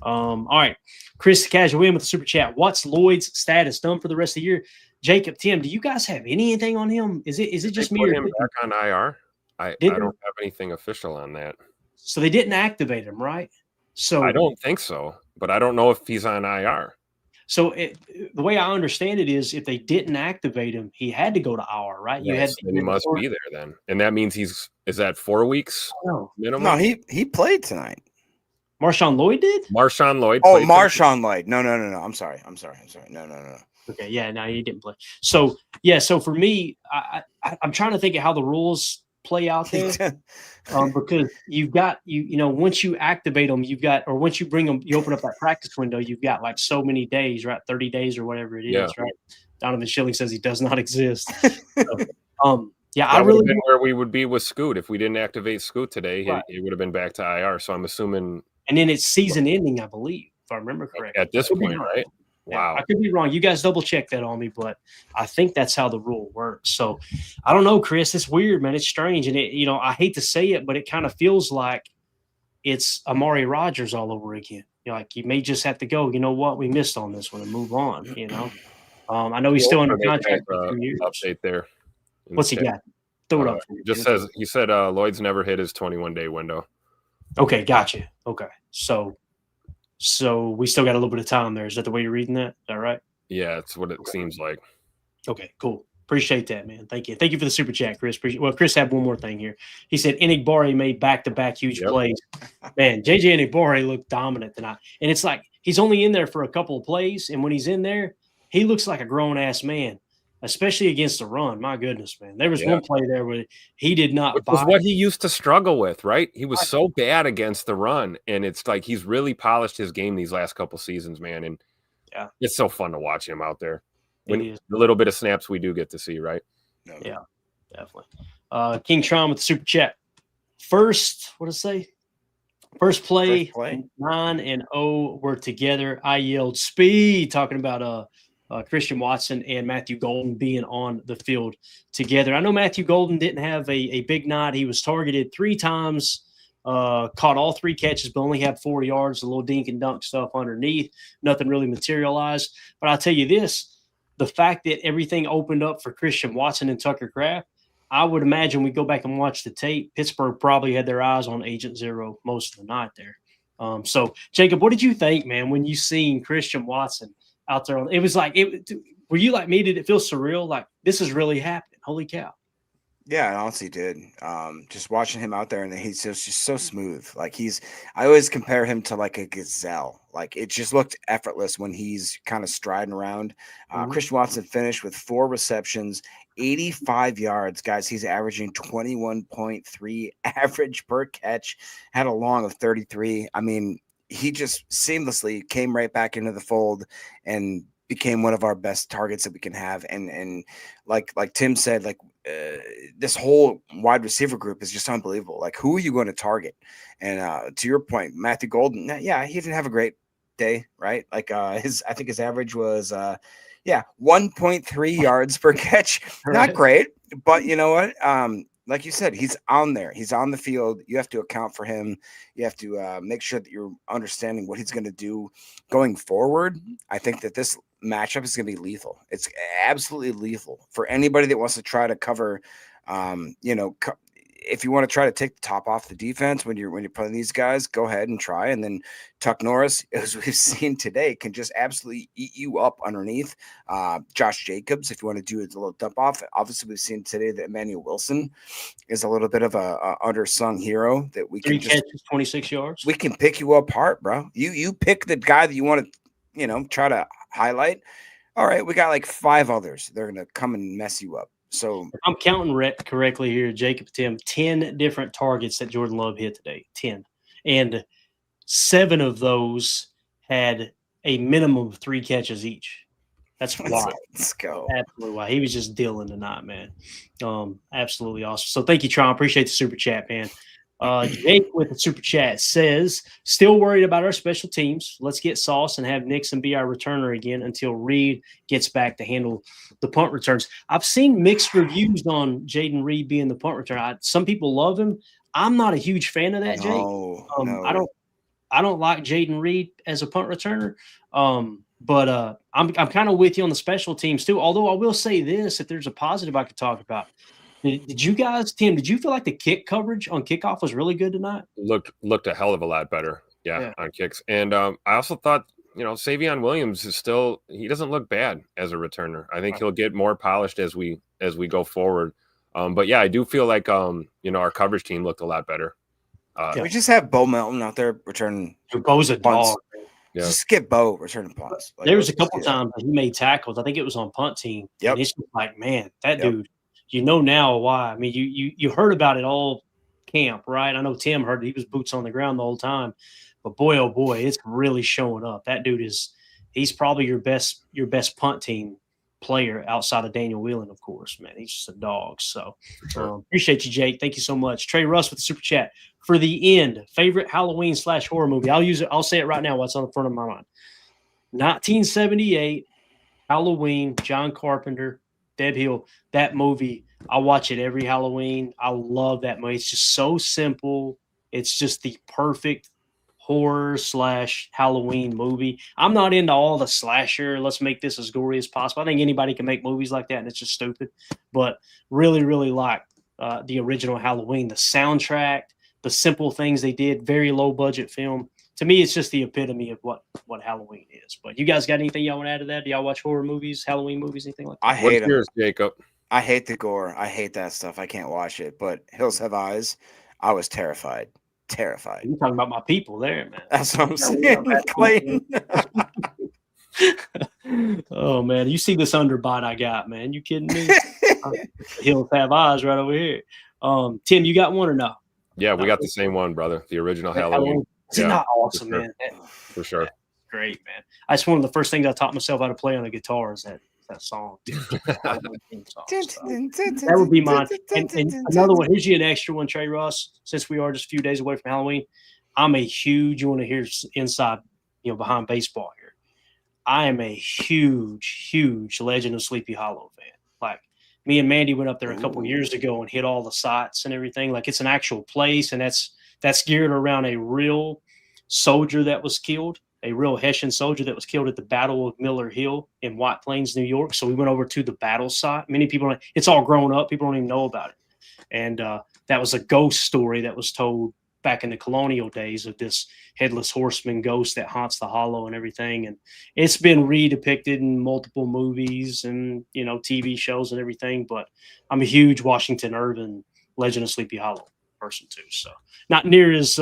All right. Chris Casual in with the super chat. What's Lloyd's status done for the rest of the year? Jacob, Tim, do you guys have anything on him? Is it just me? Put him back on IR? I don't have anything official on that. So they didn't activate him, right? So I don't think so, but I don't know if he's on IR. So the way I understand it is, if they didn't activate him, he had to go to IR, right? Yes, he must be there then, and that means is that 4 weeks minimum? No, he played tonight. Marshawn Lloyd did. Marshawn Lloyd. Oh, Marshawn Lloyd. No. I'm sorry. No. Okay, yeah, no, he didn't play. So yeah, so for me, I'm trying to think of how the rules play out there, because you've got once you activate them, once you bring them, you open up that practice window, you've got like so many days, right? 30 days or whatever it is, right? Donovan Schilling says he does not exist. So, yeah, that would have been where we would be with Scoot if we didn't activate Scoot today. Right. He would have been back to IR. So I'm assuming. And then it's season ending, I believe, if I remember correctly. At this point, right? Wow. Yeah, I could be wrong. You guys double check that on me, but I think that's how the rule works. So I don't know, Chris. It's weird, man. It's strange. And I hate to say it, but it kind of feels like it's Amari Rodgers all over again. You may just have to go, you know what, we missed on this one and move on, I know he's still under contract for 2 years. Update there. What's he got? Throw it up. Just says he said Lloyd's never hit his 21-day window. Okay, gotcha. Okay, so we still got a little bit of time there. Is that the way you're reading that? Is that right? Yeah, that's what it seems like. Okay, cool. Appreciate that, man. Thank you. Thank you for the super chat, Chris. Chris had one more thing here. He said Enigbari made back-to-back huge plays. Man, JJ Enigbari looked dominant tonight. And it's like he's only in there for a couple of plays, and when he's in there, he looks like a grown-ass man, especially against the run. My goodness, man. There was one play there where he did not Which was what he used to struggle with, right? He was so bad against the run, and it's like he's really polished his game these last couple seasons, man. And it's so fun to watch him out there. The little bit of snaps we do get to see, right? Yeah, definitely. King Tron with the super chat. First, what does it say? First play. 9 and 0 were together. I yelled speed, talking about Christian Watson and Matthew Golden being on the field together. I know Matthew Golden didn't have a big night. He was targeted 3 times, caught all 3 catches, but only had 4 yards, a little dink and dunk stuff underneath. Nothing really materialized. But I'll tell you this. The fact that everything opened up for Christian Watson and Tucker Kraft, I would imagine we go back and watch the tape. Pittsburgh probably had their eyes on Agent Zero most of the night there. So, Jacob, what did you think, man, when you seen Christian Watson out there? It was like, were you like me? Did it feel surreal? Like, this is really happening. Holy cow. Yeah, it honestly did. Just watching him out there, and he's just so smooth. Like I always compare him to like a gazelle. Like it just looked effortless when he's kind of striding around. Christian Watson finished with 4 receptions, 85 yards, guys. He's averaging 21.3 average per catch, had a long of 33. I mean, he just seamlessly came right back into the fold and became one of our best targets that we can have. And like Tim said, like this whole wide receiver group is just unbelievable. Like, who are you going to target? And to your point, Matthew Golden, yeah, he didn't have a great day, right? Like I think his average was 1.3 yards per catch. Not great, but you know what? Like you said, he's on there. He's on the field. You have to account for him. You have to make sure that you're understanding what he's going to do going forward. I think that this matchup is going to be lethal. It's absolutely lethal for anybody that wants to try to cover, if you want to try to take the top off the defense when you're playing these guys, go ahead and try. And then Tuck Norris, as we've seen today, can just absolutely eat you up underneath. Josh Jacobs, if you want to do a little dump off. Obviously, we've seen today that Emmanuel Wilson is a little bit of a undersung hero that we can 3 catches, 26 yards. We can pick you apart, bro. You pick the guy that you want to, try to highlight. All right, we got like 5 others. They're going to come and mess you up. So if I'm counting correctly here, Jacob, Tim, 10 different targets that Jordan Love hit today, 10. And 7 of those had a minimum of 3 catches each. That's wild. Let's go. Absolutely wild. He was just dealing tonight, man. Absolutely awesome. So thank you, Tron. Appreciate the super chat, man. Jake with the super chat says, still worried about our special teams. Let's get Sauce and have Nixon be our returner again until Reed gets back to handle the punt returns. I've seen mixed reviews on Jaden Reed being the punt returner. Some people love him. I'm not a huge fan of that, Jake. No. I don't like Jaden Reed as a punt returner. But I'm kind of with you on the special teams too. Although I will say this, if there's a positive I could talk about. Did you guys, Tim, did you feel like the kick coverage on kickoff was really good tonight? Looked a hell of a lot better, on kicks. And I also thought, Savion Williams is still – he doesn't look bad as a returner. I think he'll get more polished as we go forward. But, yeah, I do feel like, our coverage team looked a lot better. We just have Bo Melton out there returning Bo's a punts. dog. Yeah. Just skip Bo returning punts. Like, there was a couple times he made tackles. I think it was on punt team. Yep. And it's just like, man, that dude – you know now why. I mean, you heard about it all camp, right? I know Tim heard it. He was boots on the ground the whole time. But boy, oh boy, it's really showing up. That dude he's probably your best punt team player outside of Daniel Whelan, of course, man. He's just a dog. So appreciate you, Jake. Thank you so much. Trey Russ with the super chat. For the end, favorite Halloween/horror movie. I'll say it right now, what's on the front of my mind. 1978, Halloween, John Carpenter, Deb Hill, that movie, I watch it every Halloween. I love that movie. It's just so simple. It's just the perfect horror/Halloween movie. I'm not into all the slasher. Let's make this as gory as possible. I think anybody can make movies like that, and it's just stupid. But really, really like the original Halloween, the soundtrack, the simple things they did, very low budget film. To me, it's just the epitome of what Halloween is. But you guys got anything y'all want to add to that? Do y'all watch horror movies, Halloween movies, anything like that? I hate them. Yours, Jacob? I hate the gore. I hate that stuff. I can't watch it. But Hills Have Eyes, I was terrified. Terrified. You're talking about my people there, man. That's what I'm saying, Clayton. Oh man, you see this underbite I got, man? You kidding me? Hills Have Eyes right over here. Tim, you got one or no? Yeah, we got the same one, brother. The original Halloween. Is it not awesome, sure. man? For sure. Yeah, great, man. That's one of the first things I taught myself how to play on a guitar is that song. That would be mine. And another one. Here's you an extra one, Trey Ross. Since we are just a few days away from Halloween, I'm a huge. You want to hear inside, behind baseball here. I am a huge Legend of Sleepy Hollow fan. Like me and Mandy went up there a couple years ago and hit all the sites and everything. Like it's an actual place, and that's geared around a real soldier that was killed. A real Hessian soldier that was killed at the Battle of Miller Hill in White Plains, New York. So we went over to the battle site. Many people, it's all grown up. People don't even know about it. And that was a ghost story that was told back in the colonial days of this headless horseman ghost that haunts the hollow and everything. And it's been redepicted in multiple movies and, TV shows and everything. But I'm a huge Washington Irving Legend of Sleepy Hollow person too. So not near as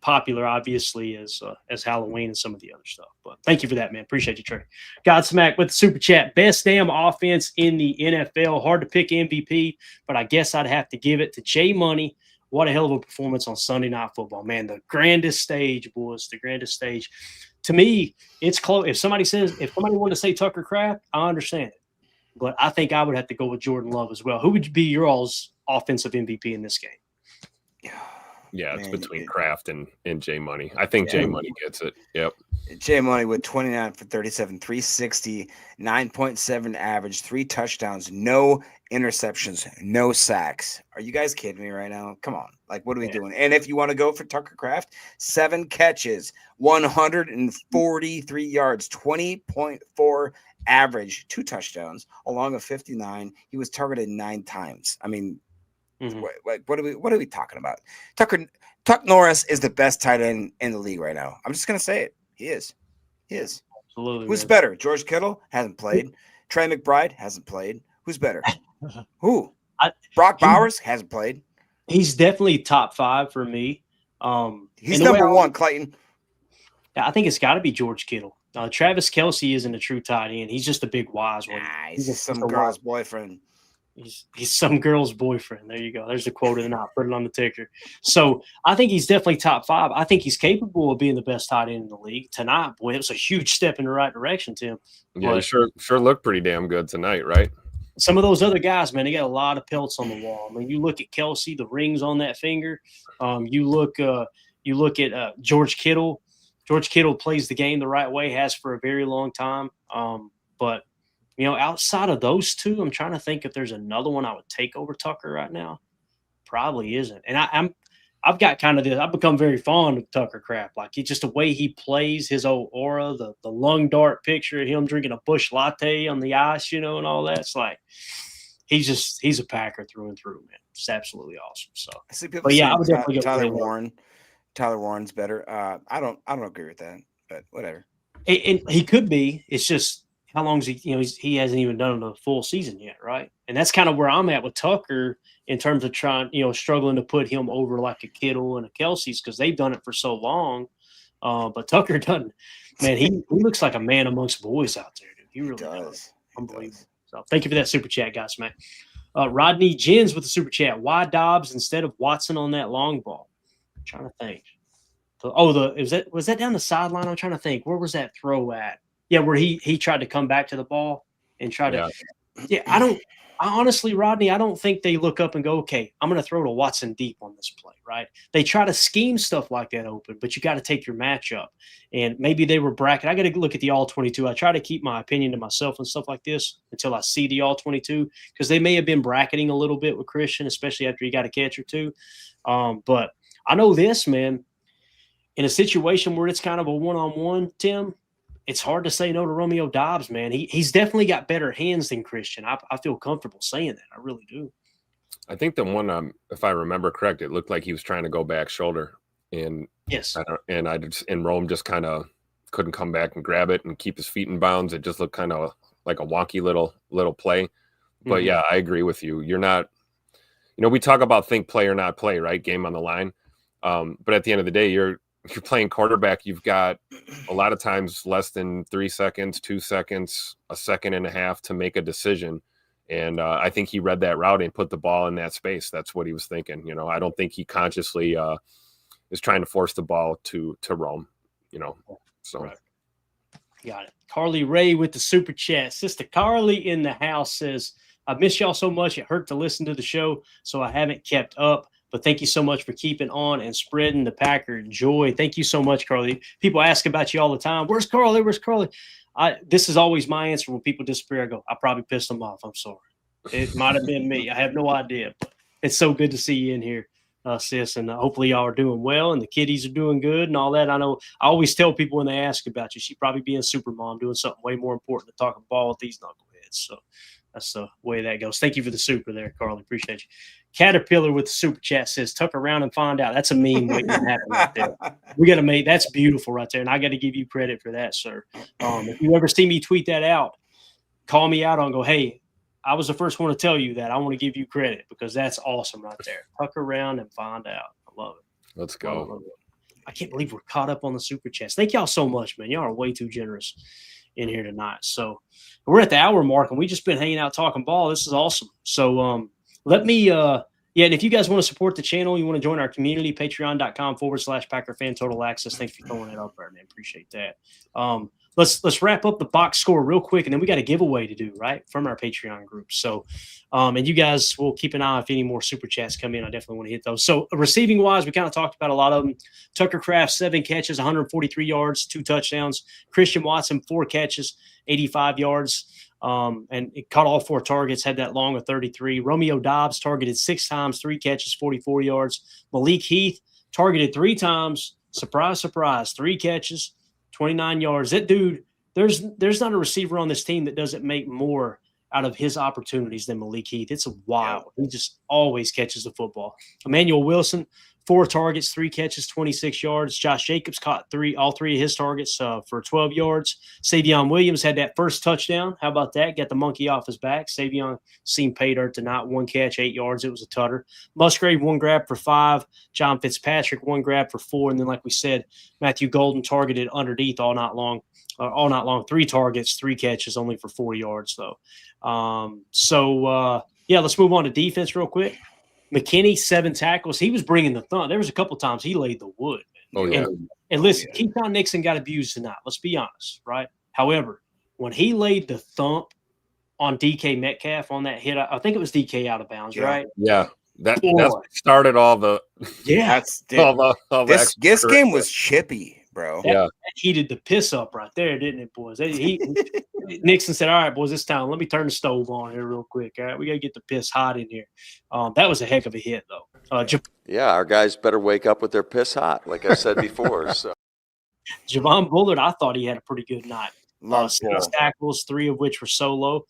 popular, obviously, as Halloween and some of the other stuff. But thank you for that, man. Appreciate you, Trey. Godsmack with the super chat. Best damn offense in the NFL. Hard to pick MVP, but I guess I'd have to give it to Jay Money. What a hell of a performance on Sunday Night Football, man. The grandest stage, boys. The grandest stage. To me, it's close. If somebody wanted to say Tucker Kraft, I understand it. But I think I would have to go with Jordan Love as well. Who would be your all's offensive MVP in this game? Yeah, it's between Kraft and Jay Money. I think Jay Money gets it. Yep. Jay Money with 29 for 37, 360, 9.7 average, 3 touchdowns, no interceptions, no sacks. Are you guys kidding me right now? Come on. Like, what are we doing? And if you want to go for Tucker Kraft, 7 catches, 143 yards, 20.4 average, 2 touchdowns, along with 59. He was targeted 9 times. I mean, what are we talking about? Tuck Norris is the best tight end in the league right now. I'm just gonna say it. He is. Absolutely. Who's better? George Kittle hasn't played. Trey McBride hasn't played. Who's better? Who? Brock Bowers hasn't played. He's definitely top 5 for me. He's number 1, Clayton. I think it's got to be George Kittle. Travis Kelce isn't a true tight end. He's just a big wise one. Nah, he's just some girl's boyfriend. He's some girl's boyfriend. There you go. There's the quote of the night. Put it on the ticker. So I think he's definitely top 5. I think he's capable of being the best tight end in the league tonight. Boy, it was a huge step in the right direction, Tim. Yeah, he sure looked pretty damn good tonight, right? Some of those other guys, man, they got a lot of pelts on the wall. I mean, you look at Kelce, the rings on that finger. You look at George Kittle. George Kittle plays the game the right way, has for a very long time. But outside of those two, I'm trying to think if there's another one I would take over Tucker right now. Probably isn't. And I've got kind of this. I've become very fond of Tucker Kraft. Like just the way he plays, his old aura, the lung dart picture of him drinking a Busch Latte on the ice, and all that. It's like he's a Packer through and through, man. It's absolutely awesome. So, I see people I would definitely go Tyler Warren. Tyler Warren's better. I don't agree with that, but whatever. And he could be. It's just. How long is he? He hasn't even done a full season yet, right? And that's kind of where I'm at with Tucker in terms of trying, struggling to put him over like a Kittle and a Kelce's because they've done it for so long. But Tucker doesn't. Man, he looks like a man amongst boys out there, dude. He really does. Unbelievable. So thank you for that super chat, guys, man. Rodney Jens with the super chat. Why Dobbs instead of Watson on that long ball? I'm trying to think. Was that down the sideline? I'm trying to think. Where was that throw at? Yeah, where he tried to come back to the ball and try to – yeah, I honestly, Rodney, I don't think they look up and go, okay, I'm going to throw to Watson deep on this play, right? They try to scheme stuff like that open, but you got to take your matchup. And maybe they were bracket. I got to look at the all-22. I try to keep my opinion to myself and stuff like this until I see the all-22 because they may have been bracketing a little bit with Christian, especially after he got a catch or two. But I know this, man, in a situation where it's kind of a one-on-one, Tim – it's hard to say no to Romeo Dobbs, man. He's definitely got better hands than Christian. I feel comfortable saying that. I really do. I think the one, if I remember correct, it looked like he was trying to go back shoulder, and Yes. and Rome just kind of couldn't come back and grab it and keep his feet in bounds. It just looked kind of like a wonky little play. But yeah, I agree with you. You're not, we talk about think play or not play, right? Game on the line. But at the end of the day, you're playing quarterback. You've got a lot of times less than 3 seconds, 2 seconds, a second and a half to make a decision. And I think he read that route and put the ball in that space. That's what he was thinking. I don't think he consciously is trying to force the ball to Rome, So right. Got it. Carly Ray with the super chat. Sister Carly in the house says, I miss y'all so much. It hurt to listen to the show, so I haven't kept up. But thank you so much for keeping on and spreading the Packer joy. Thank you so much, Carly. People ask about you all the time. Where's Carly? Where's Carly? This is always my answer when people disappear. I go, I probably pissed them off. I'm sorry. It might have been me. I have no idea. But it's so good to see you in here, sis. And hopefully y'all are doing well and the kiddies are doing good and all that. I know I always tell people when they ask about you, she probably being super mom, doing something way more important than talking ball with these knuckleheads. So that's the way that goes. Thank you for the super there, Carly. Appreciate you. Caterpillar with the super chat says, tuck around and find out. That's a meme waiting to happen right there. We got to make that's beautiful right there. And I got to give you credit for that, sir. If you ever see me tweet that out, call me out on go, hey, I was the first one to tell you that. I want to give you credit because that's awesome right there. Tuck around and find out. I love it. Let's go. I can't believe we're caught up on the super chats. Thank y'all so much, man. Y'all are way too generous in here tonight. So we're at the hour mark and we just been hanging out talking ball. This is awesome. So let me and if you guys want to support the channel, you want to join our community, patreon.com/Packer Fan Total Access. Thanks for throwing it up there, man. Appreciate that. Let's wrap up the box score real quick, and then we got a giveaway to do, right, from our Patreon group. So, and you guys will keep an eye if any more super chats come in. I definitely want to hit those. So, receiving wise, we kind of talked about a lot of them. Tucker Kraft, 7 catches, 143 yards, 2 touchdowns. Christian Watson, 4 catches, 85 yards. And it caught all 4 targets, had that long of 33. Romeo Dobbs targeted 6 times, 3 catches, 44 yards. Malik Heath targeted 3 times. Surprise, surprise, 3 catches, 29 yards. That dude, there's not a receiver on this team that doesn't make more out of his opportunities than Malik Heath. It's wild. Yeah. He just always catches the football. Emmanuel Wilson, 4 targets, 3 catches, 26 yards. Josh Jacobs caught all 3 of his targets for 12 yards. Savion Williams had that first touchdown. How about that? Got the monkey off his back. Savion seemed pay dirt tonight. 1 catch, 8 yards. It was a tutter. Musgrave, 1 grab for 5. John Fitzpatrick, 1 grab for 4. And then, like we said, Matthew Golden targeted underneath all night long. 3 targets, 3 catches, only for 4 yards, though. Let's move on to defense real quick. McKinney, 7 tackles. He was bringing the thump. There was a couple times he laid the wood. Oh, yeah. And listen, Keaton Nixon got abused tonight. Let's be honest, right? However, when he laid the thump on DK Metcalf on that hit, I think it was DK out of bounds, right? Yeah. That started all the – yeah. This game was chippy, bro. That heated the piss up right there, didn't it, boys? Nixon said, all right, boys, it's time. Let me turn the stove on here real quick. All right, we got to get the piss hot in here. That was a heck of a hit, though. Our guys better wake up with their piss hot, like I said before. So, Javon Bullard, I thought he had a pretty good night. 6 tackles, 3 of which were solo.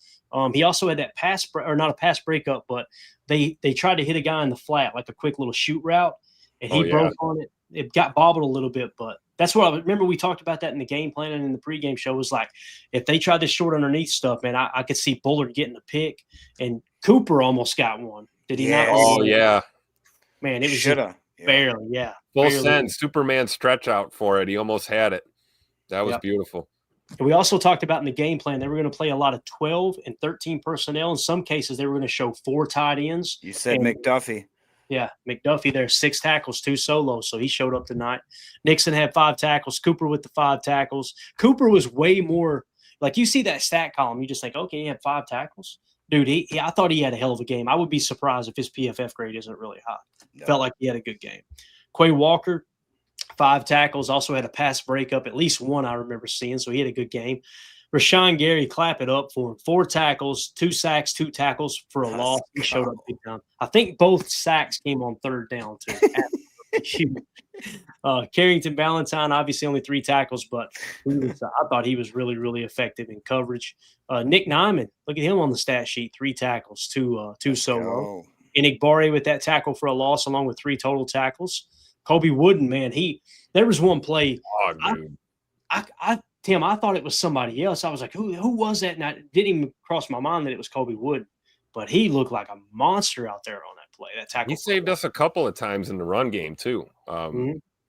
He also had that not a pass breakup, but they tried to hit a guy in the flat, like a quick little shoot route, and he broke on it. It got bobbled a little bit, but that's what I remember. We talked about that in the game plan and in the pregame show. Was like, if they tried this short underneath stuff, man, I could see Bullard getting a pick, and Cooper almost got one. Did he not? Oh, yeah. Man, it was barely, Full send, Superman stretch out for it. He almost had it. That was beautiful. And we also talked about in the game plan, they were going to play a lot of 12 and 13 personnel. In some cases, they were going to show 4 tight ends. You said McDuffie. Yeah, McDuffie there, 6 tackles, 2 solos, so he showed up tonight. Nixon had 5 tackles. Cooper with the 5 tackles. Cooper was way more – like you see that stat column, you just think, okay, he had 5 tackles. Dude, I thought he had a hell of a game. I would be surprised if his PFF grade isn't really high. No. Felt like he had a good game. Quay Walker, 5 tackles, also had a pass breakup, at least one I remember seeing, so he had a good game. Rashawn Gary, clap it up for him. 4 tackles, 2 sacks, 2 tackles for a loss. He showed up big time. I think both sacks came on 3rd down, too. Carrington Ballantyne, obviously only 3 tackles, but I thought he was really, really effective in coverage. Nick Nyman, look at him on the stat sheet, 3 tackles, 2 solo. Enigbare with that tackle for a loss, along with 3 total tackles. Kobe Wooden, man, there was one play. Oh, dude. Tim, I thought it was somebody else. I was like, who was that? And it didn't even cross my mind that it was Kobe Wooden. But he looked like a monster out there on that play. That tackle. He saved us a couple of times in the run game too.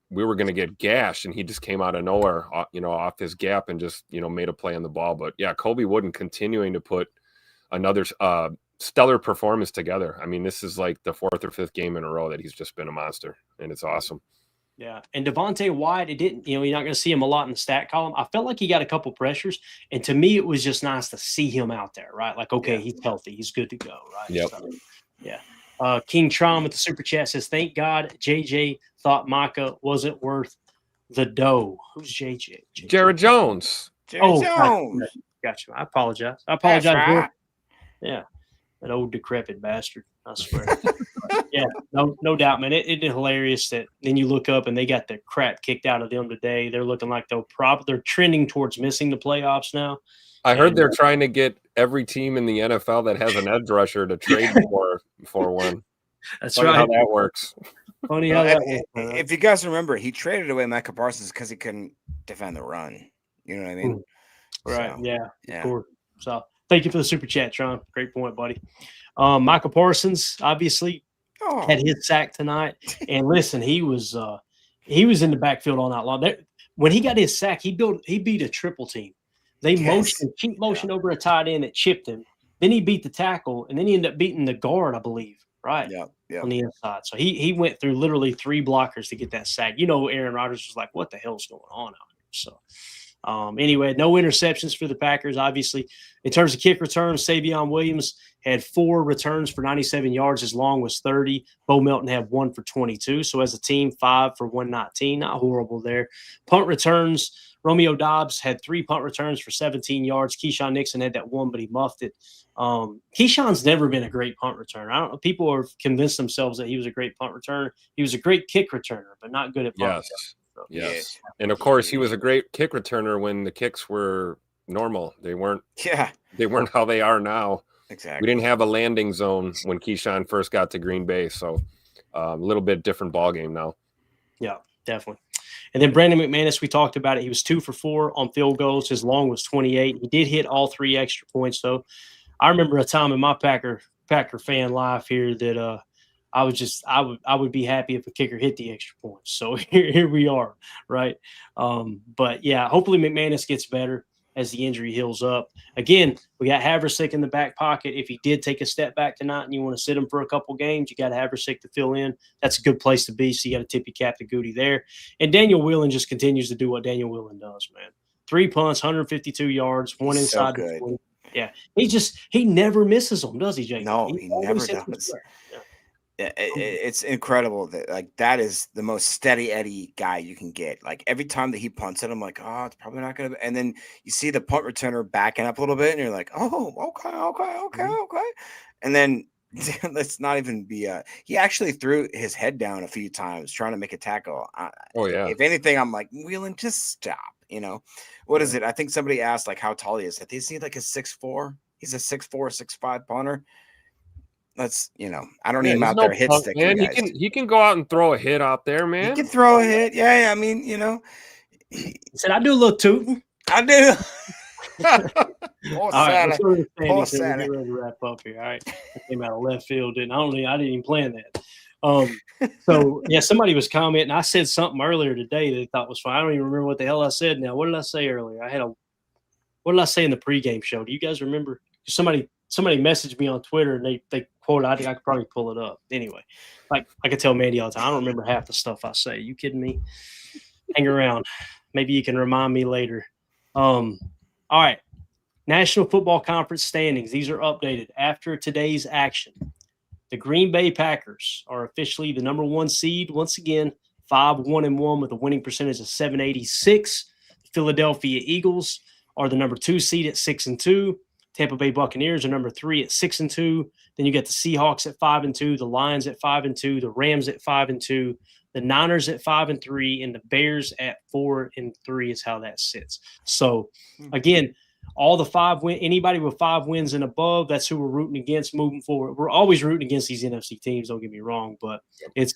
We were going to get gashed, and he just came out of nowhere, off his gap and just, made a play on the ball. But yeah, Kobe Wooden continuing to put another stellar performance together. I mean, this is like the 4th or 5th game in a row that he's just been a monster, and it's awesome. Yeah, and Devontae White, it didn't, you're not going to see him a lot in the stat column. I felt like he got a couple pressures, and to me, it was just nice to see him out there, right? Like, okay, he's healthy, he's good to go, right? Yep. So, yeah. King Tron with the super chat says, "Thank God JJ thought Micah wasn't worth the dough." Who's JJ? Jared Jones. Jared Jones. Gotcha. I apologize. That's right. Yeah, that old decrepit bastard. I swear. Yeah, no doubt, man. It is hilarious that then you look up and they got the crap kicked out of them today. They're looking like they're trending towards missing the playoffs now. I heard they're trying to get every team in the NFL that has an edge rusher to trade for one. That's Funny right. how that works. Funny how that works. If you guys remember, he traded away Micah Parsons because he couldn't defend the run. You know what I mean? Right. So, yeah. yeah. Of course. So thank you for the super chat, Tron. Great point, buddy. Micah Parsons obviously had his sack tonight, and listen, he was in the backfield all night long. When he got his sack, he beat a triple team. They cheap motion over a tight end that chipped him. Then he beat the tackle, and then he ended up beating the guard, I believe, right? Yeah. On the inside. So he went through literally 3 blockers to get that sack. Aaron Rodgers was like, what the hell's going on out here? So anyway, no interceptions for the Packers, obviously. In terms of kick returns, Savion Williams had 4 returns for 97 yards. His long was 30. Bo Melton had 1 for 22. So as a team, 5 for 119. Not horrible there. Punt returns, Romeo Dobbs had 3 punt returns for 17 yards. Keyshawn Nixon had that 1, but he muffed it. Keyshawn's never been a great punt returner. I don't know. People are convinced themselves that he was a great punt returner. He was a great kick returner, but not good at punt. Yes. And of course, he was a great kick returner when the kicks were normal. They weren't how they are now. Exactly. We didn't have a landing zone when Keyshawn first got to Green Bay, so a little bit different ball game now. Yeah, definitely. And then Brandon McManus, we talked about it. He was 2 for 4 on field goals. His long was 28. He did hit all 3 extra points, though. I remember a time in my Packer fan life here that I would be happy if a kicker hit the extra points. So here we are, right? But yeah, hopefully McManus gets better as the injury heals up. Again, we got Haversick in the back pocket. If he did take a step back tonight and you want to sit him for a couple games, you got Haversick to fill in. That's a good place to be. So you got to tip your cap to Goody there. And Daniel Whelan just continues to do what Daniel Whelan does, man. 3 punts, 152 yards, 1 inside. So good. Yeah, he never misses them, does he, Jake? No, he never does. It's incredible that is the most steady Eddie guy you can get. Like every time that he punts it, I'm like, oh, it's probably not gonna be. And then you see the punt returner backing up a little bit, and you're like, oh, okay. And then let's not even be. He actually threw his head down a few times trying to make a tackle. If anything, I'm like, Whelan, just stop. What is it? I think somebody asked like how tall he is. I think he's like a 6'4". He's a 6'4", 6'5" punter. Let's, I don't need him out there hit stick. Man, he can go out and throw a hit out there, man. He can throw a hit. Yeah. I mean, He said, I do a little tooting. I do. All right, let's get ready to wrap up here. All right. I came out of left field, I didn't even plan that. So yeah, somebody was commenting. I said something earlier today that they thought was fine. I don't even remember what the hell I said now. What did I say earlier? What did I say in the pregame show? Do you guys remember? Somebody messaged me on Twitter and they quoted. I think I could probably pull it up. Anyway, like I could tell Mandy all the time, I don't remember half the stuff I say. You kidding me? Hang around. Maybe you can remind me later. All right. National Football Conference standings. These are updated after today's action. The Green Bay Packers are officially the number 1 seed once again, 5-1-1 with a winning percentage of 786. The Philadelphia Eagles are the number 2 seed at 6-2. Tampa Bay Buccaneers are number 3 at 6-2. Then you got the Seahawks at 5-2, the Lions at 5-2, the Rams at 5-2, the Niners at 5-3, and the Bears at 4-3 is how that sits. So again, all the anybody with 5 wins and above, that's who we're rooting against moving forward. We're always rooting against these NFC teams, don't get me wrong, but it's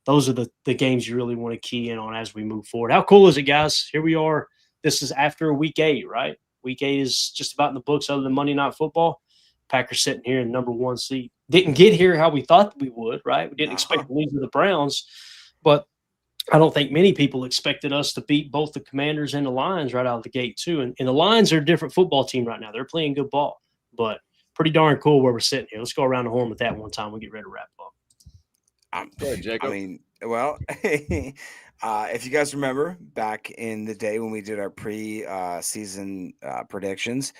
those are the games you really want to key in on as we move forward. How cool is it, guys? Here we are. This is after week 8, right? Week 8 is just about in the books other than Monday Night Football. Packers sitting here in number 1 seed. Didn't get here how we thought we would, right? We didn't expect to lose to the Browns, but I don't think many people expected us to beat both the Commanders and the Lions right out of the gate, too. And the Lions are a different football team right now. They're playing good ball, but pretty darn cool where we're sitting here. Let's go around the horn with that one time. We'll get ready to wrap up. Go ahead, Jacob. I mean, well, if you guys remember back in the day when we did our pre-season predictions,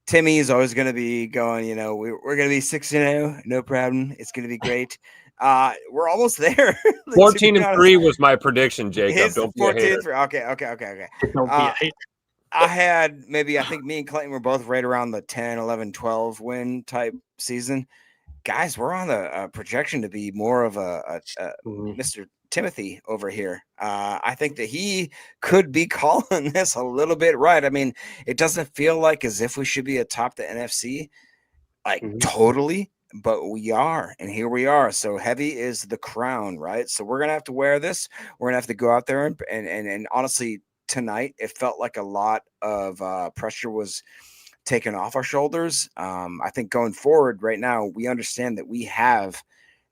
Timmy is always going to be going, we're going to be 6-0, no problem. It's going to be great. We're almost there. 14-3 was my prediction, Jacob. Don't be a hater. Okay. I think me and Clayton were both right around the 10, 11, 12 win type season. Guys, we're on the projection to be more of a Mr. Timothy over here. I think that he could be calling this a little bit right. I mean, it doesn't feel like as if we should be atop the NFC, totally, but we are, and here we are. So heavy is the crown, right? So we're gonna have to wear this. We're gonna have to go out there and honestly, tonight it felt like a lot of pressure was taken off our shoulders. I think going forward right now, we understand that we have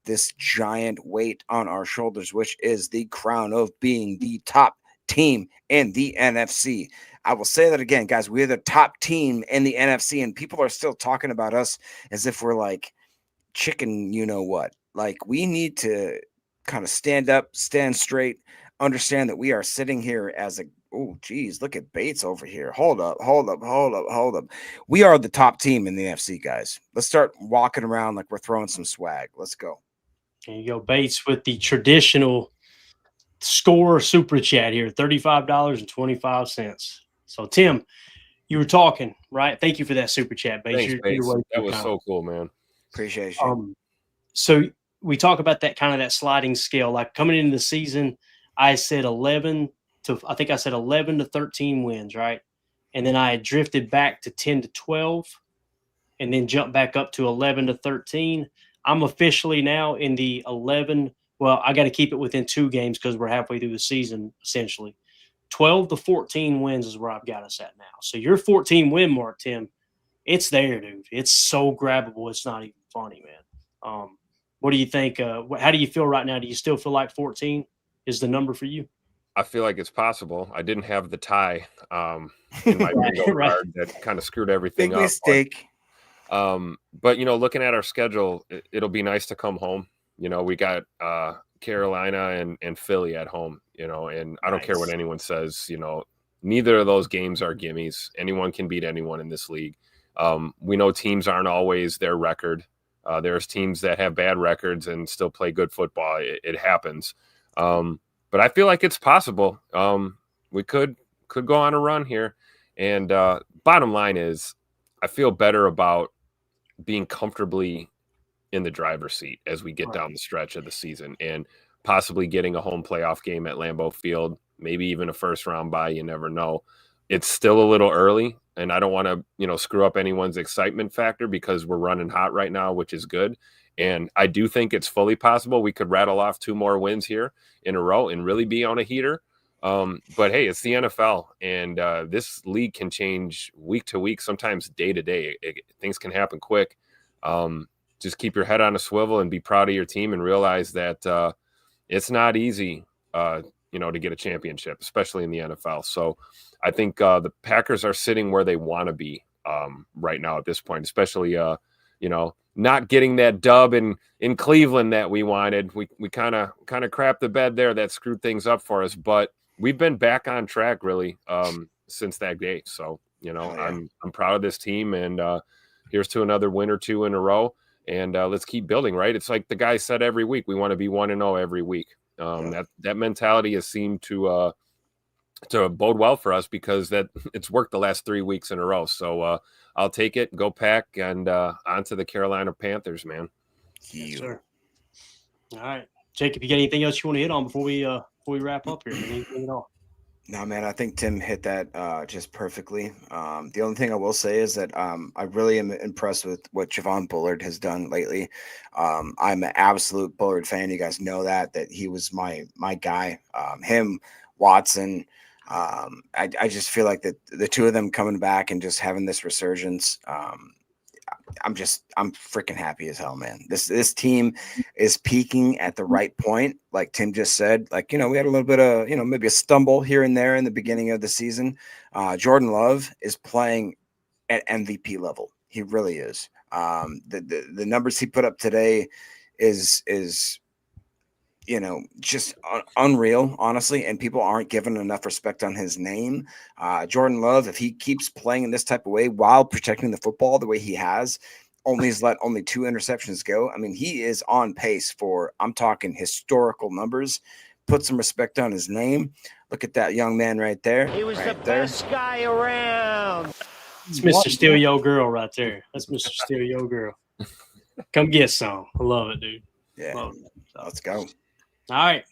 this giant weight on our shoulders, which is the crown of being the top team in the NFC. I will say that again, guys, we're the top team in the NFC, and people are still talking about us as if we're like chicken, what? Like, we need to kind of stand up, stand straight, understand that we are sitting here as look at Bates over here. Hold up. We are the top team in the NFC, guys. Let's start walking around like we're throwing some swag. Let's go. There you go, Bates, with the traditional score super chat here, $35.25. So, Tim, you were talking, right? Thank you for that super chat, Bates. Thanks, Bates. That was so cool, man. Appreciate you. So we talk about that kind of that sliding scale. Like coming into the season, I said 11 to 13 wins, right? And then I had drifted back to 10 to 12 and then jumped back up to 11 to 13. I'm officially now in the 11. Well, I got to keep it within 2 games because we're halfway through the season, essentially. 12 to 14 wins is where I've got us at now. So your 14 win mark, Tim, it's there, dude. It's so grabbable. It's not even funny, man. What do you think? How do you feel right now? Do you still feel like 14 is the number for you? I feel like it's possible. I didn't have the tie in my bingo card that kind of screwed everything up. Big mistake. But looking at our schedule, it'll be nice to come home. We got Carolina and Philly at home, and I don't care what anyone says, neither of those games are gimmies. Anyone can beat anyone in this league. We know teams aren't always their record. There's teams that have bad records and still play good football. It happens. But I feel like it's possible. We could go on a run here. And bottom line is, I feel better about being comfortably in the driver's seat as we get down the stretch of the season and possibly getting a home playoff game at Lambeau Field, maybe even a first round bye. You never know. It's still a little early, and I don't want to, screw up anyone's excitement factor because we're running hot right now, which is good. And I do think it's fully possible we could rattle off 2 more wins here in a row and really be on a heater. But hey, it's the NFL, and this league can change week to week, sometimes day to day. Things can happen quick. Just keep your head on a swivel and be proud of your team and realize that it's not easy, to get a championship, especially in the NFL. So I think the Packers are sitting where they want to be right now at this point, especially, not getting that dub in Cleveland that we wanted. We kind of crapped the bed there. That screwed things up for us, but we've been back on track really since that day. So, I'm proud of this team, and here's to another win or 2 in a row. And let's keep building, right? It's like the guy said every week, we want to be 1-0 every week. That mentality has seemed to bode well for us because it's worked the last 3 weeks in a row. So I'll take it, go Pack, and on to the Carolina Panthers, man. Yes, sir. All right. Jacob, you got anything else you want to hit on before we wrap up here? Anything at all? No, man, I think Tim hit that just perfectly. The only thing I will say is that I really am impressed with what Javon Bullard has done lately. I'm an absolute Bullard fan. You guys know that he was my guy. Him, Watson. I just feel like that the two of them coming back and just having this resurgence. I'm freaking happy as hell, man. This team is peaking at the right point. Like Tim just said, like, we had a little bit of, maybe a stumble here and there in the beginning of the season. Jordan Love is playing at MVP level. He really is. The numbers he put up today is just unreal, honestly, and people aren't giving enough respect on his name. Jordan Love, if he keeps playing in this type of way while protecting the football the way he has, he's let only 2 interceptions go. I mean, he is on pace for, I'm talking historical numbers. Put some respect on his name. Look at that young man right there. He was the best guy around. It's Mr. Steal Yo Girl right there. That's Mr. Steal Yo Girl. Come get some. I love it, dude. Yeah, love it. Let's go. All right.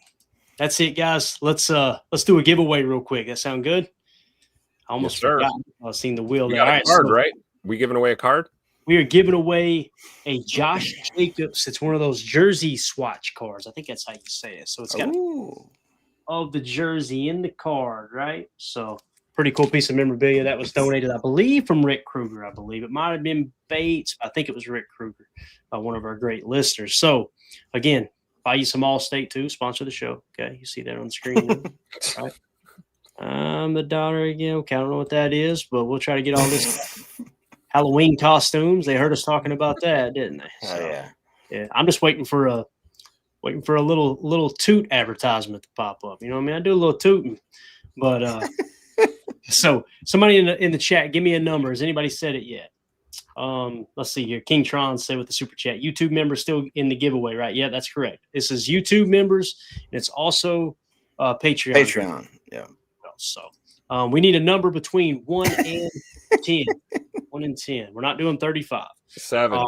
That's it, guys. Let's do a giveaway real quick. That sound good? I almost forgot. I seen the wheel there. All right, card, right? We giving away a card? We are giving away a Josh Jacobs. It's one of those jersey swatch cards. I think that's how you say it. So it's got of the jersey in the card, right? So pretty cool piece of memorabilia that was donated, I believe, from Rick Kruger. I believe it might have been Bates. I think it was Rick Kruger, one of our great listeners. So again, buy you some Allstate too. Sponsor the show. Okay, you see that on the screen. Right. I'm the daughter again. Okay, I don't know what that is, but we'll try to get all this Halloween costumes. They heard us talking about that, didn't they? So, yeah. I'm just waiting for a little toot advertisement to pop up. You know what I mean? I do a little tooting, but so somebody in the chat, give me a number. Has anybody said it yet? Let's see here. King Tron said with the super chat, YouTube members still in the giveaway, right? Yeah, that's correct. This is YouTube members, and it's also Patreon. Patreon, yeah. So we need a number between 1 and 10. 1 and 10. We're not doing 35. 7.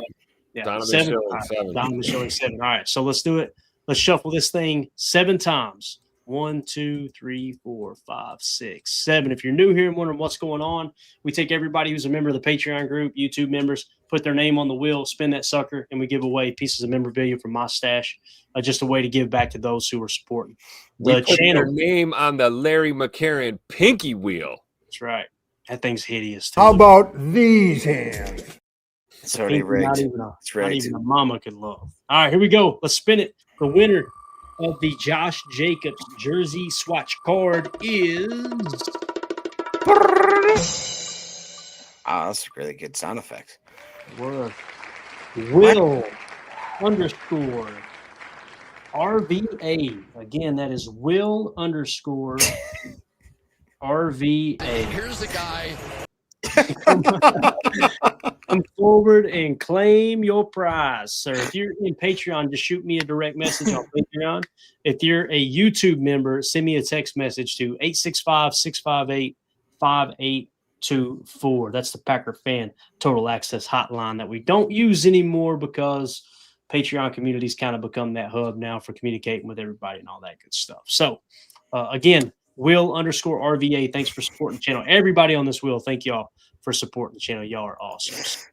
Yeah, Donovan 7. showing 7. Donovan showing 7. All right, so let's do it. Let's shuffle this thing 7 times. 1, 2, 3, 4, 5, 6, 7. If you're new here and wondering what's going on, we take everybody who's a member of the Patreon group, YouTube members, put their name on the wheel, spin that sucker, and we give away pieces of memorabilia from my stash. Just a way to give back to those who are supporting the channel. Their name on the Larry McCarron pinky wheel. That's right. That thing's hideous too. How about these hands? It's already rigged. Not even a mama could love. All right, here we go. Let's spin it. The winner of the Josh Jacobs jersey swatch card is that's a really good sound effect. Will underscore RVA. Again, that is Will underscore RVA. Here's the guy. Come forward and claim your prize, sir. If you're in Patreon, just shoot me a direct message on Patreon. If you're a YouTube member, send me a text message to 865-658-5824. That's the Packer Fan Total Access hotline that we don't use anymore because Patreon community's kind of become that hub now for communicating with everybody and all that good stuff. So, again, Will underscore RVA, thanks for supporting the channel. Everybody on this wheel, thank y'all for supporting the channel. Y'all are awesome.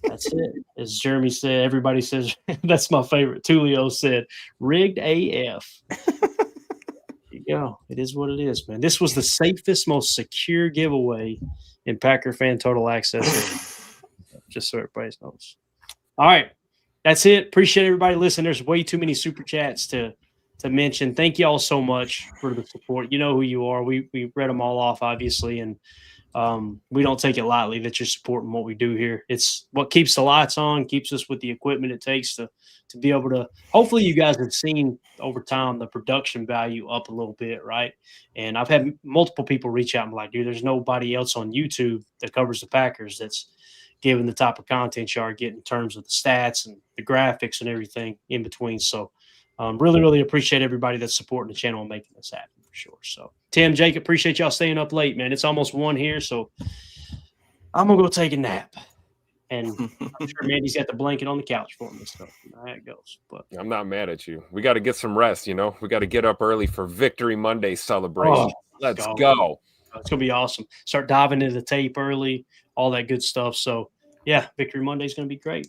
That's it. As Jeremy said, everybody says, that's my favorite. Tulio said, rigged AF. There you go. It is what it is, man. This was the safest, most secure giveaway in Packer Fan Total Access. Just so everybody knows. All right. That's it. Appreciate everybody listening. There's way too many super chats to mention. Thank you all so much for the support. You know who you are. We read them all off, obviously, and we don't take it lightly that you're supporting what we do here. It's what keeps the lights on, keeps us with the equipment it takes to be able to – hopefully you guys have seen over time the production value up a little bit, right? And I've had multiple people reach out and be like, dude, there's nobody else on YouTube that covers the Packers that's giving the type of content you are getting in terms of the stats and the graphics and everything in between. So really, really appreciate everybody that's supporting the channel and making this happen for sure. So, Tim, Jacob, appreciate y'all staying up late, man. It's almost 1 here, so I'm going to go take a nap. And I'm sure Mandy's got the blanket on the couch for him and stuff. You know how it goes. But I'm not mad at you. We got to get some rest, you know. We got to get up early for Victory Monday celebration. Oh, let's go. It's going to be awesome. Start diving into the tape early, all that good stuff. So, yeah, Victory Monday is going to be great.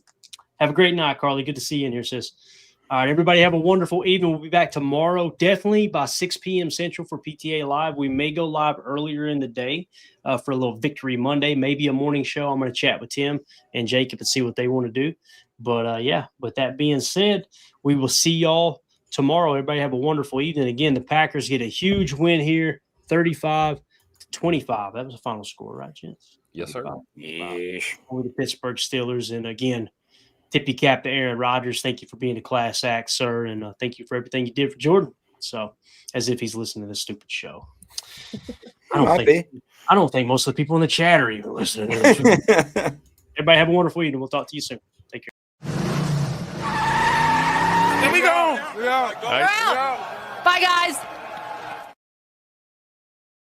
Have a great night, Carly. Good to see you in here, sis. All right, everybody have a wonderful evening. We'll be back tomorrow, definitely by 6 p.m. Central for PTA Live. We may go live earlier in the day for a little Victory Monday, maybe a morning show. I'm going to chat with Tim and Jacob and see what they want to do. But, yeah, with that being said, we will see y'all tomorrow. Everybody have a wonderful evening. Again, the Packers get a huge win here, 35-25. That was the final score, right, gents? Yes, sir. Over the Pittsburgh Steelers. And, again, tippy cap to Aaron Rodgers. Thank you for being a class act, sir. And thank you for everything you did for Jordan. So, as if he's listening to this stupid show. I don't think most of the people in the chat are even listening to this. Everybody have a wonderful evening. We'll talk to you soon. Take care. Here we go. Bye, guys.